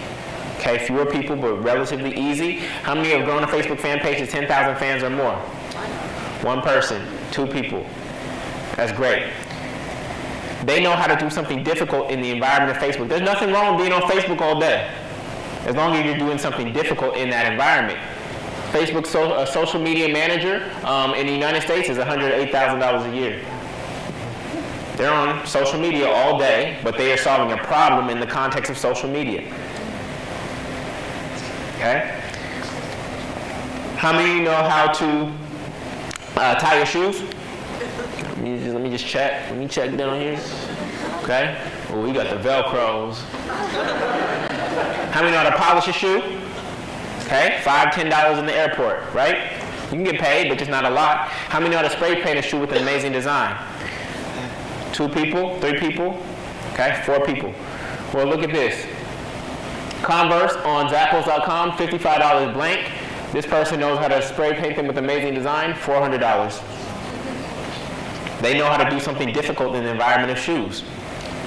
Okay, fewer people, but relatively easy. How many have grown a Facebook fan page to 10,000 fans or more? One person, 2 people. That's great. They know how to do something difficult in the environment of Facebook. There's nothing wrong with being on Facebook all day, as long as you're doing something difficult in that environment. Facebook's social media manager in the United States is $108,000 a year. They're on social media all day, but they are solving a problem in the context of social media. Okay? How many of you know how to tie your shoes? Let me just check. Let me check down here. Okay? Oh, we got the Velcros. How many know how to polish a shoe? Okay? $5, $10 in the airport, right? You can get paid, but just not a lot. How many know how to spray paint a shoe with an amazing design? 2 people? 3 people? Okay? 4 people. Well, look at this. Converse on Zappos.com, $55 blank. This person knows how to spray paint them with amazing design, $400. They know how to do something difficult in the environment of shoes,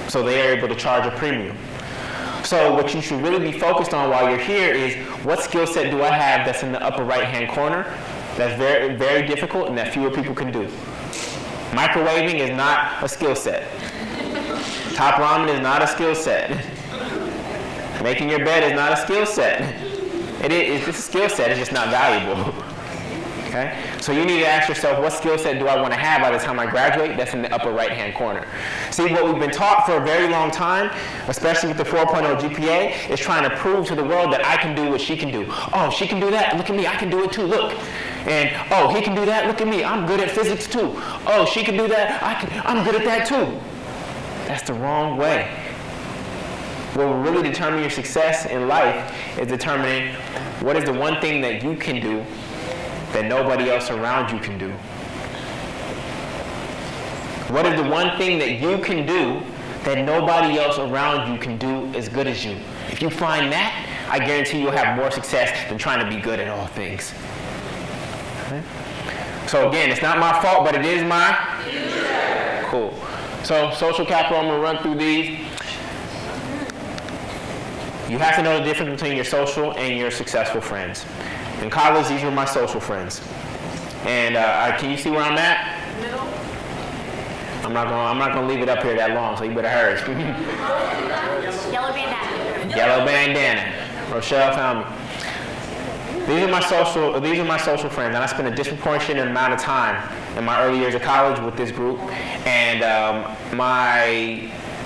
so they are able to charge a premium. So what you should really be focused on while you're here is, what skill set do I have that's in the upper right-hand corner that's very, very difficult and that fewer people can do? Microwaving is not a skill set. Top ramen is not a skill set. Making your bed is not a skill set. It's a skill set, it's just not valuable. Okay? So you need to ask yourself, what skill set do I want to have by the time I graduate? That's in the upper right-hand corner. See, what we've been taught for a very long time, especially with the 4.0 GPA, is trying to prove to the world that I can do what she can do. Oh, she can do that. Look at me. I can do it too. Look. And, oh, he can do that. Look at me. I'm good at physics too. Oh, she can do that. I'm good at that too. That's the wrong way. What will really determine your success in life is determining what is the one thing that you can do that nobody else around you can do. What is the one thing that you can do that nobody else around you can do as good as you? If you find that, I guarantee you'll have more success than trying to be good at all things. Okay? So again, it's not my fault, but it is my future. Cool. So social capital, I'm gonna run through these. You have to know the difference between your social and your successful friends. In college, these were my social friends. And can you see where I'm at? Middle. I'm not gonna leave it up here that long, so you better hurry. Yellow bandana. Yellow bandana. Rochelle found me. These are my social friends, and I spent a disproportionate amount of time in my early years of college with this group. And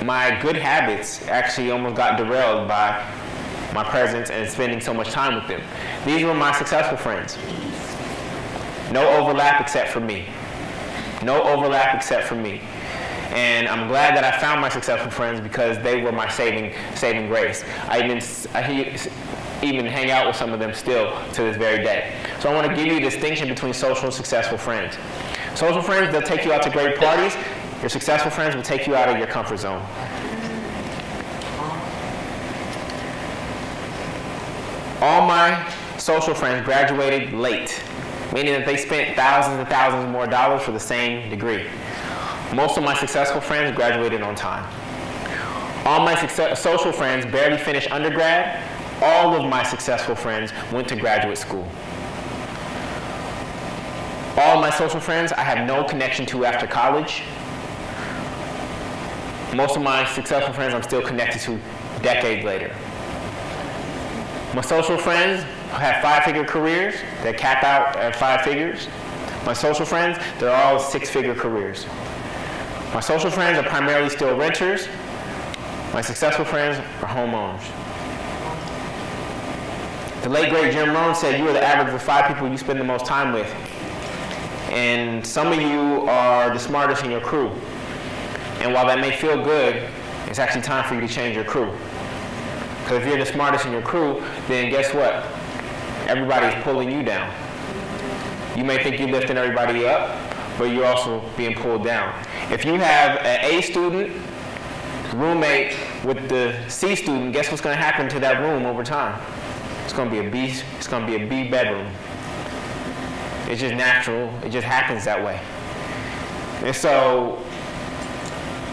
my good habits actually almost got derailed by my presence and spending so much time with them. These were my successful friends. No overlap except for me. No overlap except for me. And I'm glad that I found my successful friends because they were my saving grace. I even hang out with some of them still to this very day. So I want to give you a distinction between social and successful friends. Social friends, they'll take you out to great parties. Your successful friends will take you out of your comfort zone. All my social friends graduated late, meaning that they spent thousands and thousands more dollars for the same degree. Most of my successful friends graduated on time. All my social friends barely finished undergrad. All of my successful friends went to graduate school. All my social friends I have no connection to after college. Most of my successful friends I'm still connected to decades later. My social friends have 5-figure careers that cap out at 5 figures. My social friends, they're all 6-figure careers. My social friends are primarily still renters. My successful friends are homeowners. The late great Jim Rohn said you are the average of the 5 people you spend the most time with. And some of you are the smartest in your crew. And while that may feel good, it's actually time for you to change your crew. Because if you're the smartest in your crew, then guess what? Everybody's pulling you down. You may think you're lifting everybody up, but you're also being pulled down. If you have an A student roommate with the C student, guess what's going to happen to that room over time? It's going to be a B. It's going to be a B bedroom. It's just natural. It just happens that way. And so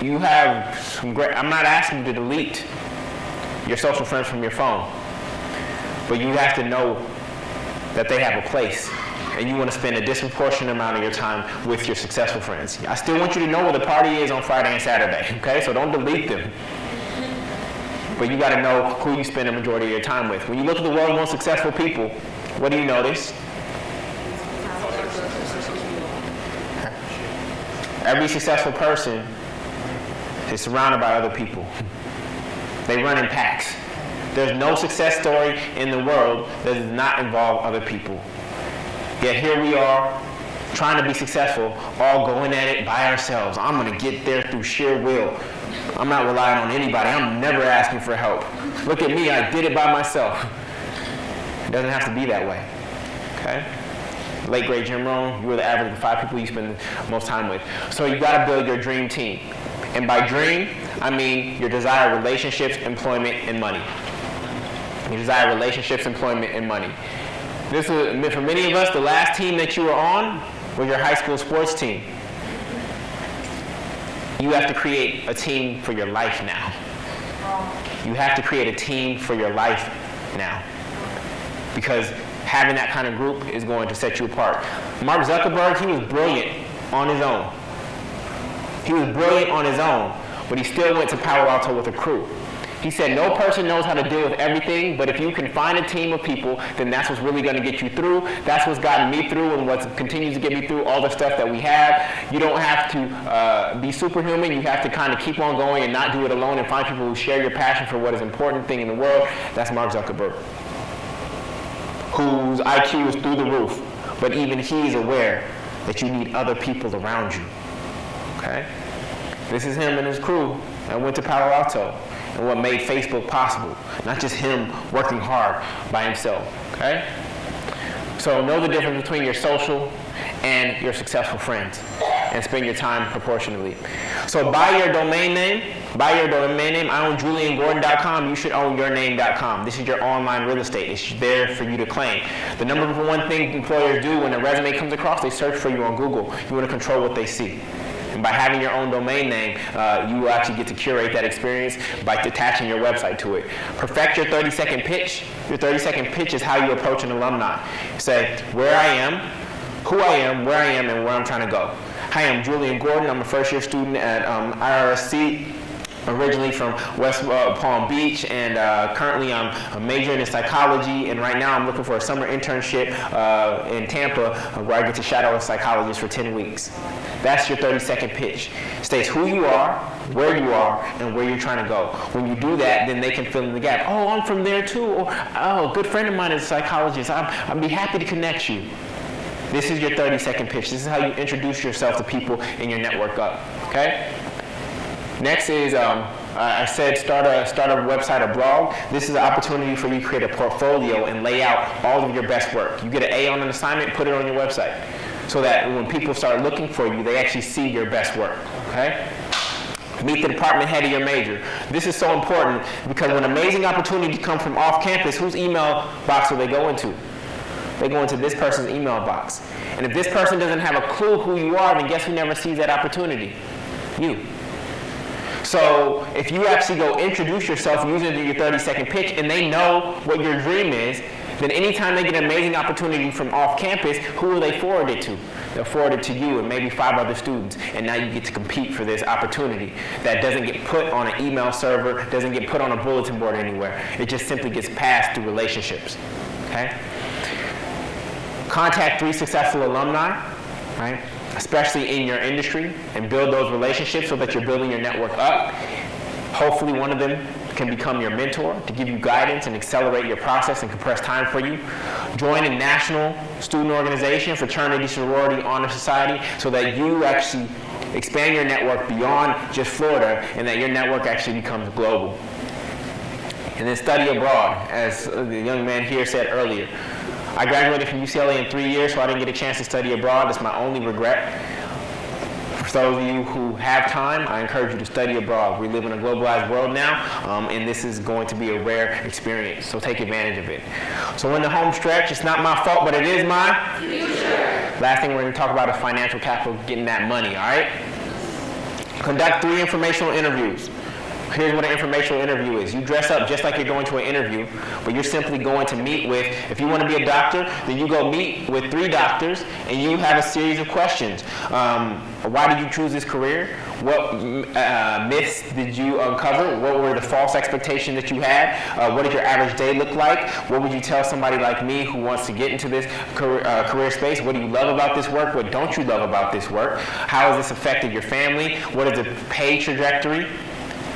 you have some great. I'm not asking you to delete your social friends from your phone, but you have to know that they have a place, and you want to spend a disproportionate amount of your time with your successful friends. I still want you to know where the party is on Friday and Saturday, okay? So don't delete them. But you got to know who you spend the majority of your time with. When you look at the world's most successful people, what do you notice? Every successful person is surrounded by other people. They run in packs. There's no success story in the world that does not involve other people. Yet here we are, trying to be successful, all going at it by ourselves. I'm going to get there through sheer will. I'm not relying on anybody. I'm never asking for help. Look at me, I did it by myself. It doesn't have to be that way, okay? Late great Jim Rohn, you were the average of the 5 people you spend the most time with. So you got to build your dream team. And by dream, I mean your desired relationships, employment, and money. You desire relationships, employment, and money. This is, for many of us, the last team that you were on was your high school sports team. You have to create a team for your life now. You have to create a team for your life now. Because having that kind of group is going to set you apart. Mark Zuckerberg, he was brilliant on his own. He was brilliant on his own, but he still went to Palo Alto with a crew. He said, no person knows how to deal with everything, but if you can find a team of people, then that's what's really going to get you through. That's what's gotten me through and what continues to get me through all the stuff that we have. You don't have to be superhuman. You have to kind of keep on going and not do it alone and find people who share your passion for what is important thing in the world. That's Mark Zuckerberg, whose IQ is through the roof, but even he is aware that you need other people around you. Okay? This is him and his crew that went to Palo Alto and what made Facebook possible. Not just him working hard by himself. Okay? So know the difference between your social and your successful friends and spend your time proportionately. So buy your domain name. I own juliangordon.com. You should own yourname.com. This is your online real estate. It's there for you to claim. The number one thing employers do when a resume comes across, they search for you on Google. You want to control what they see. And by having your own domain name, you will actually get to curate that experience by attaching your website to it. Perfect your 30-second pitch. Your 30-second pitch is how you approach an alumni. Say where I am, who I am, where I am, and where I'm trying to go. Hi, I'm Julian Gordon. I'm a first-year student at IRSC. Originally from West Palm Beach, and currently I'm majoring in psychology, and right now I'm looking for a summer internship in Tampa where I get to shadow a psychologist for 10 weeks. That's your 30-second pitch. States who you are, and where you're trying to go. When you do that, then they can fill in the gap. Oh, I'm from there too. Or, oh, a good friend of mine is a psychologist. I'd be happy to connect you. This is your 30-second pitch. This is how you introduce yourself to people in your network up, okay? Next is, I said start a website, a blog. This is an opportunity for you to create a portfolio and lay out all of your best work. You get an A on an assignment, put it on your website, so that when people start looking for you, they actually see your best work, okay? Meet the department head of your major. This is so important because when amazing opportunities come from off campus, whose email box will they go into? They go into this person's email box. And if this person doesn't have a clue who you are, then guess who never sees that opportunity? You. So if you actually go introduce yourself using your 30-second pitch and they know what your dream is, then anytime they get an amazing opportunity from off campus, who will they forward it to? They'll forward it to you and maybe 5 other students. And now you get to compete for this opportunity that doesn't get put on an email server, doesn't get put on a bulletin board anywhere. It just simply gets passed through relationships, okay? Contact 3 successful alumni, right? Especially in your industry, and build those relationships so that you're building your network up. Hopefully one of them can become your mentor to give you guidance and accelerate your process and compress time for you. Join a national student organization, fraternity, sorority, honor society, so that you actually expand your network beyond just Florida and that your network actually becomes global. And and then study abroad, as the young man here said earlier. I graduated from UCLA in 3 years, so I didn't get a chance to study abroad. That's my only regret. For those of you who have time, I encourage you to study abroad. We live in a globalized world now, and this is going to be a rare experience, so take advantage of it. So in the home stretch, it's not my fault, but it is my future. Last thing we're going to talk about is financial capital, getting that money, all right? Conduct 3 informational interviews. Here's what an informational interview is. You dress up just like you're going to an interview, but you're simply going to meet with, if you want to be a doctor, then you go meet with 3 doctors and you have a series of questions. Why did you choose this career? What myths did you uncover? What were the false expectations that you had? What did your average day look like? What would you tell somebody like me who wants to get into this career space? What do you love about this work? What don't you love about this work? How has this affected your family? What is the pay trajectory?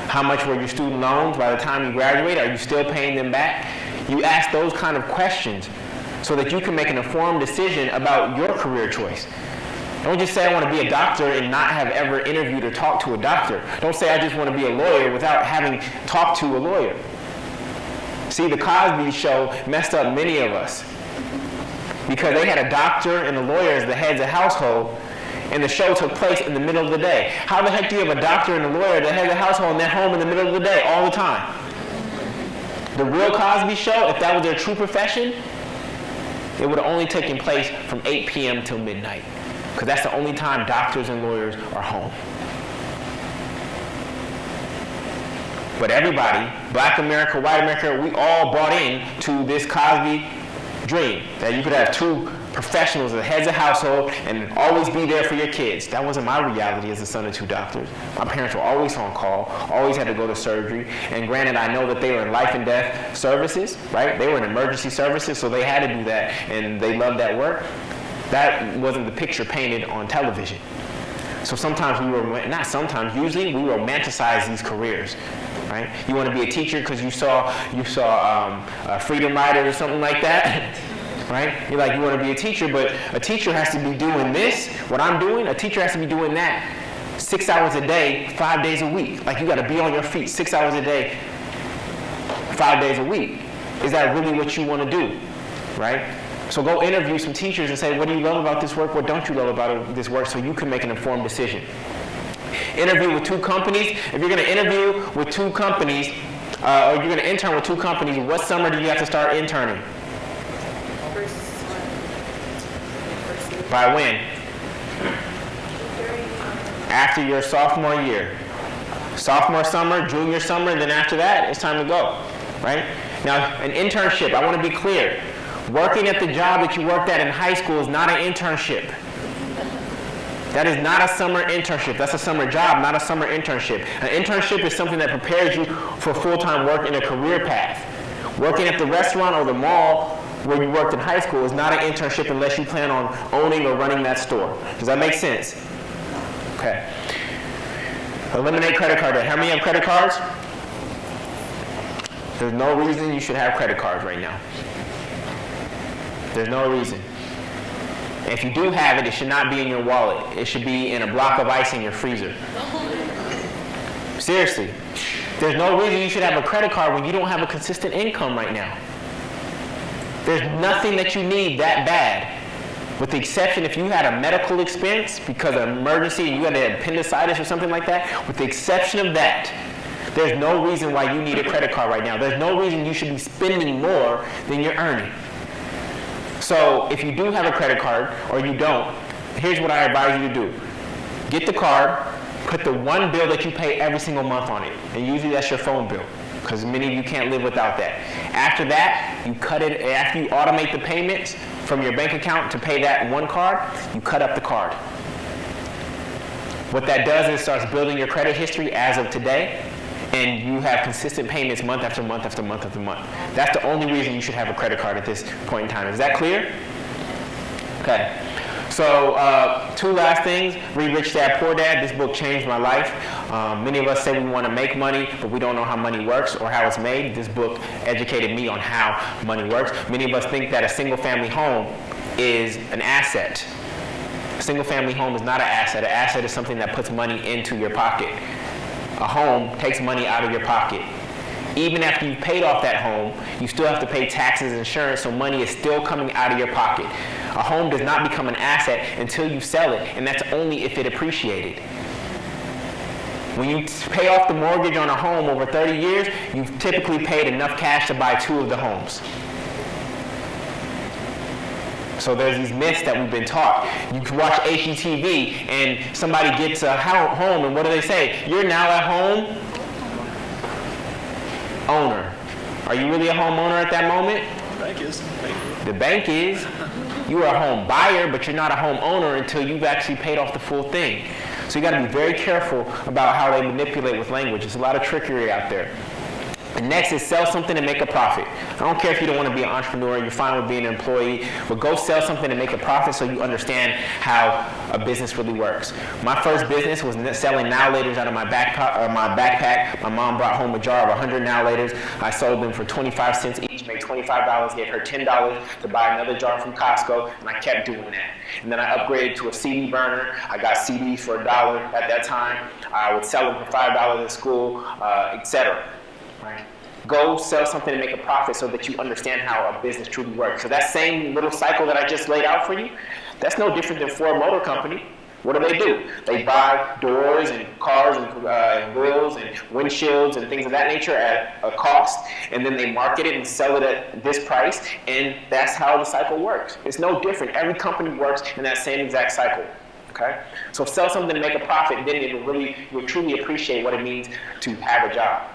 How much were your student loans by the time you graduate? Are you still paying them back? You ask those kind of questions so that you can make an informed decision about your career choice. Don't just say I want to be a doctor and not have ever interviewed or talked to a doctor. Don't say I just want to be a lawyer without having talked to a lawyer. See, the Cosby Show messed up many of us because they had a doctor and a lawyer as the heads of household, and the show took place in the middle of the day. How the heck do you have a doctor and a lawyer that has a household and they're home in the middle of the day all the time? The real Cosby Show, if that was their true profession, it would have only taken place from 8 p.m. till midnight, because that's the only time doctors and lawyers are home. But everybody, Black America, white America, we all bought in to this Cosby dream that you could have 2 professionals as heads of household and always be there for your kids. That wasn't my reality as the son of 2 doctors. My parents were always on call, always had to go to surgery. And granted, I know that they were in life and death services, right? They were in emergency services, so they had to do that, and they loved that work. That wasn't the picture painted on television. So sometimes usually we romanticize these careers, right? You want to be a teacher because you saw Freedom Riders or something like that. Right? You're like, you want to be a teacher, but a teacher has to be doing this, what I'm doing, a teacher has to be doing that 6 hours a day, 5 days a week. Like, you got to be on your feet 6 hours a day, 5 days a week. Is that really what you want to do? Right? So go interview some teachers and say, what do you love about this work? What don't you love about this work? So you can make an informed decision. Interview with 2 companies. If you're going to interview with 2 companies, or you're going to intern with 2 companies, what summer do you have to start interning? By when? After your sophomore year. Sophomore summer, junior summer, and then after that, it's time to go, right? Now, an internship, I want to be clear. Working at the job that you worked at in high school is not an internship. That is not a summer internship. That's a summer job, not a summer internship. An internship is something that prepares you for full-time work in a career path. Working at the restaurant or the mall where you worked in high school is not an internship unless you plan on owning or running that store. Does that make sense? Okay. Eliminate credit card debt. How many have credit cards? There's no reason you should have credit cards right now. There's no reason. If you do have it, it should not be in your wallet. It should be in a block of ice in your freezer. Seriously. There's no reason you should have a credit card when you don't have a consistent income right now. There's nothing that you need that bad, with the exception if you had a medical expense because of an emergency and you had an appendicitis or something like that. With the exception of that, there's no reason why you need a credit card right now. There's no reason you should be spending more than you're earning. So if you do have a credit card or you don't, here's what I advise you to do. Get the card, put the one bill that you pay every single month on it, and usually that's your phone bill, because many of you can't live without that. After that, you cut it, after you automate the payments from your bank account to pay that one card, you cut up the card. What that does is it starts building your credit history as of today, and you have consistent payments month after month after month after month. That's the only reason you should have a credit card at this point in time. Is that clear? Okay. So 2 last things. Read Rich Dad Poor Dad. This book changed my life. Many of us say we want to make money, but we don't know how money works or how it's made. This book educated me on how money works. Many of us think that a single-family home is an asset. A single-family home is not an asset. An asset is something that puts money into your pocket. A home takes money out of your pocket. even after you've paid off that home, you still have to pay taxes and insurance, so money is still coming out of your pocket. A home does not become an asset until you sell it, and that's only if it appreciated. When you pay off the mortgage on a home over 30 years, you've typically paid enough cash to buy 2 of the homes. So there's these myths that we've been taught. You can watch HGTV and somebody gets a home, and what do they say? You're now a home owner. Are you really a homeowner at that moment? Bank is. The bank is. You are a home buyer, but you're not a homeowner until you've actually paid off the full thing. So you got to be very careful about how they manipulate with language. There's a lot of trickery out there. And next is sell something and make a profit. I don't care if you don't want to be an entrepreneur, you're fine with being an employee, but go sell something and make a profit so you understand how a business really works. My first business was selling Now Laters out of my backpack. My mom brought home a jar of 100 Now Laters. I sold them for 25 cents each, made $25, gave her $10 to buy another jar from Costco, and I kept doing that. And then I upgraded to a CD burner. I got CDs for $1 at that time. I would sell them for $5 in school, etc. Right? Go sell something and make a profit so that you understand how a business truly works. So that same little cycle that I just laid out for you, that's no different than Ford Motor Company. What do? They buy doors and cars and wheels and windshields and things of that nature at a cost, and then they market it and sell it at this price, and that's how the cycle works. It's no different. Every company works in that same exact cycle. Okay? So sell something to make a profit, then you'll truly appreciate what it means to have a job.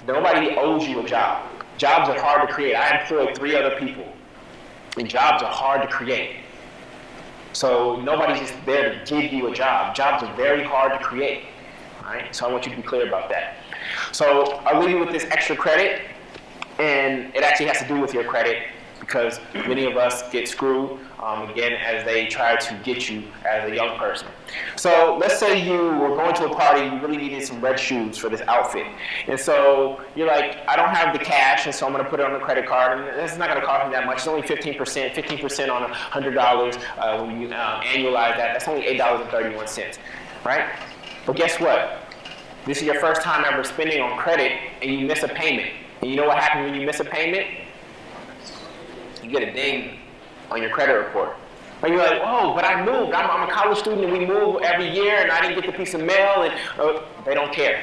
Nobody owes you a job. Jobs are hard to create. I employ 3 other people, and jobs are hard to create. So nobody's just there to give you a job. Jobs are very hard to create. All right? So I want you to be clear about that. So I'll leave you with this extra credit, and it actually has to do with your credit because many of us get screwed, again, as they try to get you as a young person. So let's say you were going to a party, you really needed some red shoes for this outfit. And so you're like, I don't have the cash, and so I'm going to put it on the credit card, and this is not going to cost me that much. It's only 15% on $100. When you annualize that, that's only $8.31, right? But guess what? This is your first time ever spending on credit, and you miss a payment. And you know what happens when you miss a payment? You get a ding on your credit report. And you're like, oh, but I moved. I'm a college student and we move every year and I didn't get the piece of mail. And they don't care.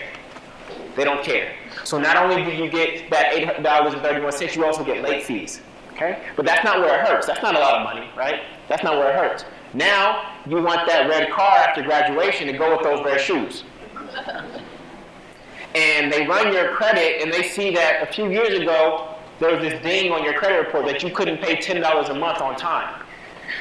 They don't care. So not only do you get that $8.31, you also get late fees. Okay? But that's not where it hurts. That's not a lot of money, right? That's not where it hurts. Now you want that red car after graduation to go with those red shoes. And they run your credit and they see that a few years ago, there was this ding on your credit report that you couldn't pay $10 a month on time.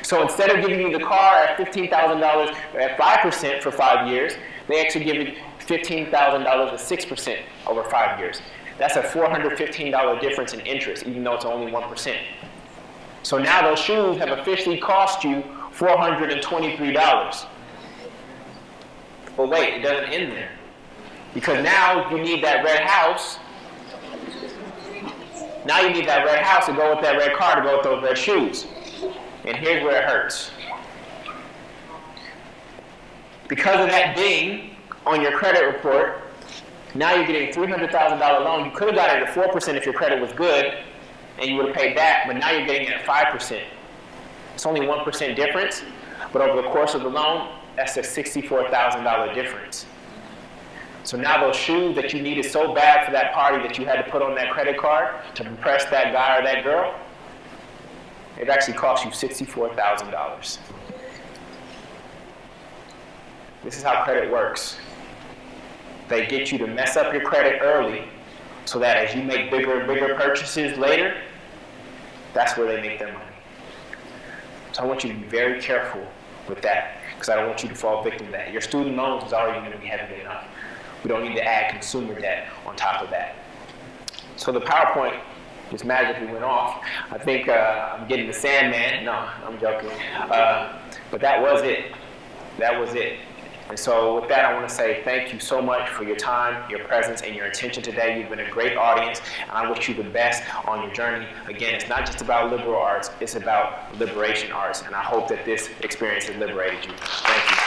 So instead of giving you the car at $15,000 at 5% for 5 years, they actually give you $15,000 at 6% over 5 years. That's a $415 difference in interest, even though it's only 1%. So now those shoes have officially cost you $423. But wait, it doesn't end there. Because now you need that red house. Now you need that red house to go with that red car to go with those red shoes. And here's where it hurts. Because of that ding on your credit report, now you're getting a $300,000 loan. You could have got it at 4% if your credit was good, and you would have paid that, but now you're getting it at 5%. It's only 1% difference, but over the course of the loan, that's a $64,000 difference. So now those shoes that you needed so bad for that party that you had to put on that credit card to impress that guy or that girl, it actually cost you $64,000. This is how credit works. They get you to mess up your credit early so that as you make bigger and bigger purchases later, that's where they make their money. So I want you to be very careful with that because I don't want you to fall victim to that. Your student loans is already going to be heavy enough. We don't need to add consumer debt on top of that. So the PowerPoint just magically went off. I think I'm getting the Sandman. No, I'm joking. But that was it. That was it. And so with that, I want to say thank you so much for your time, your presence, and your attention today. You've been a great audience, and I wish you the best on your journey. Again, it's not just about liberal arts, it's about liberation arts, and I hope that this experience has liberated you. Thank you.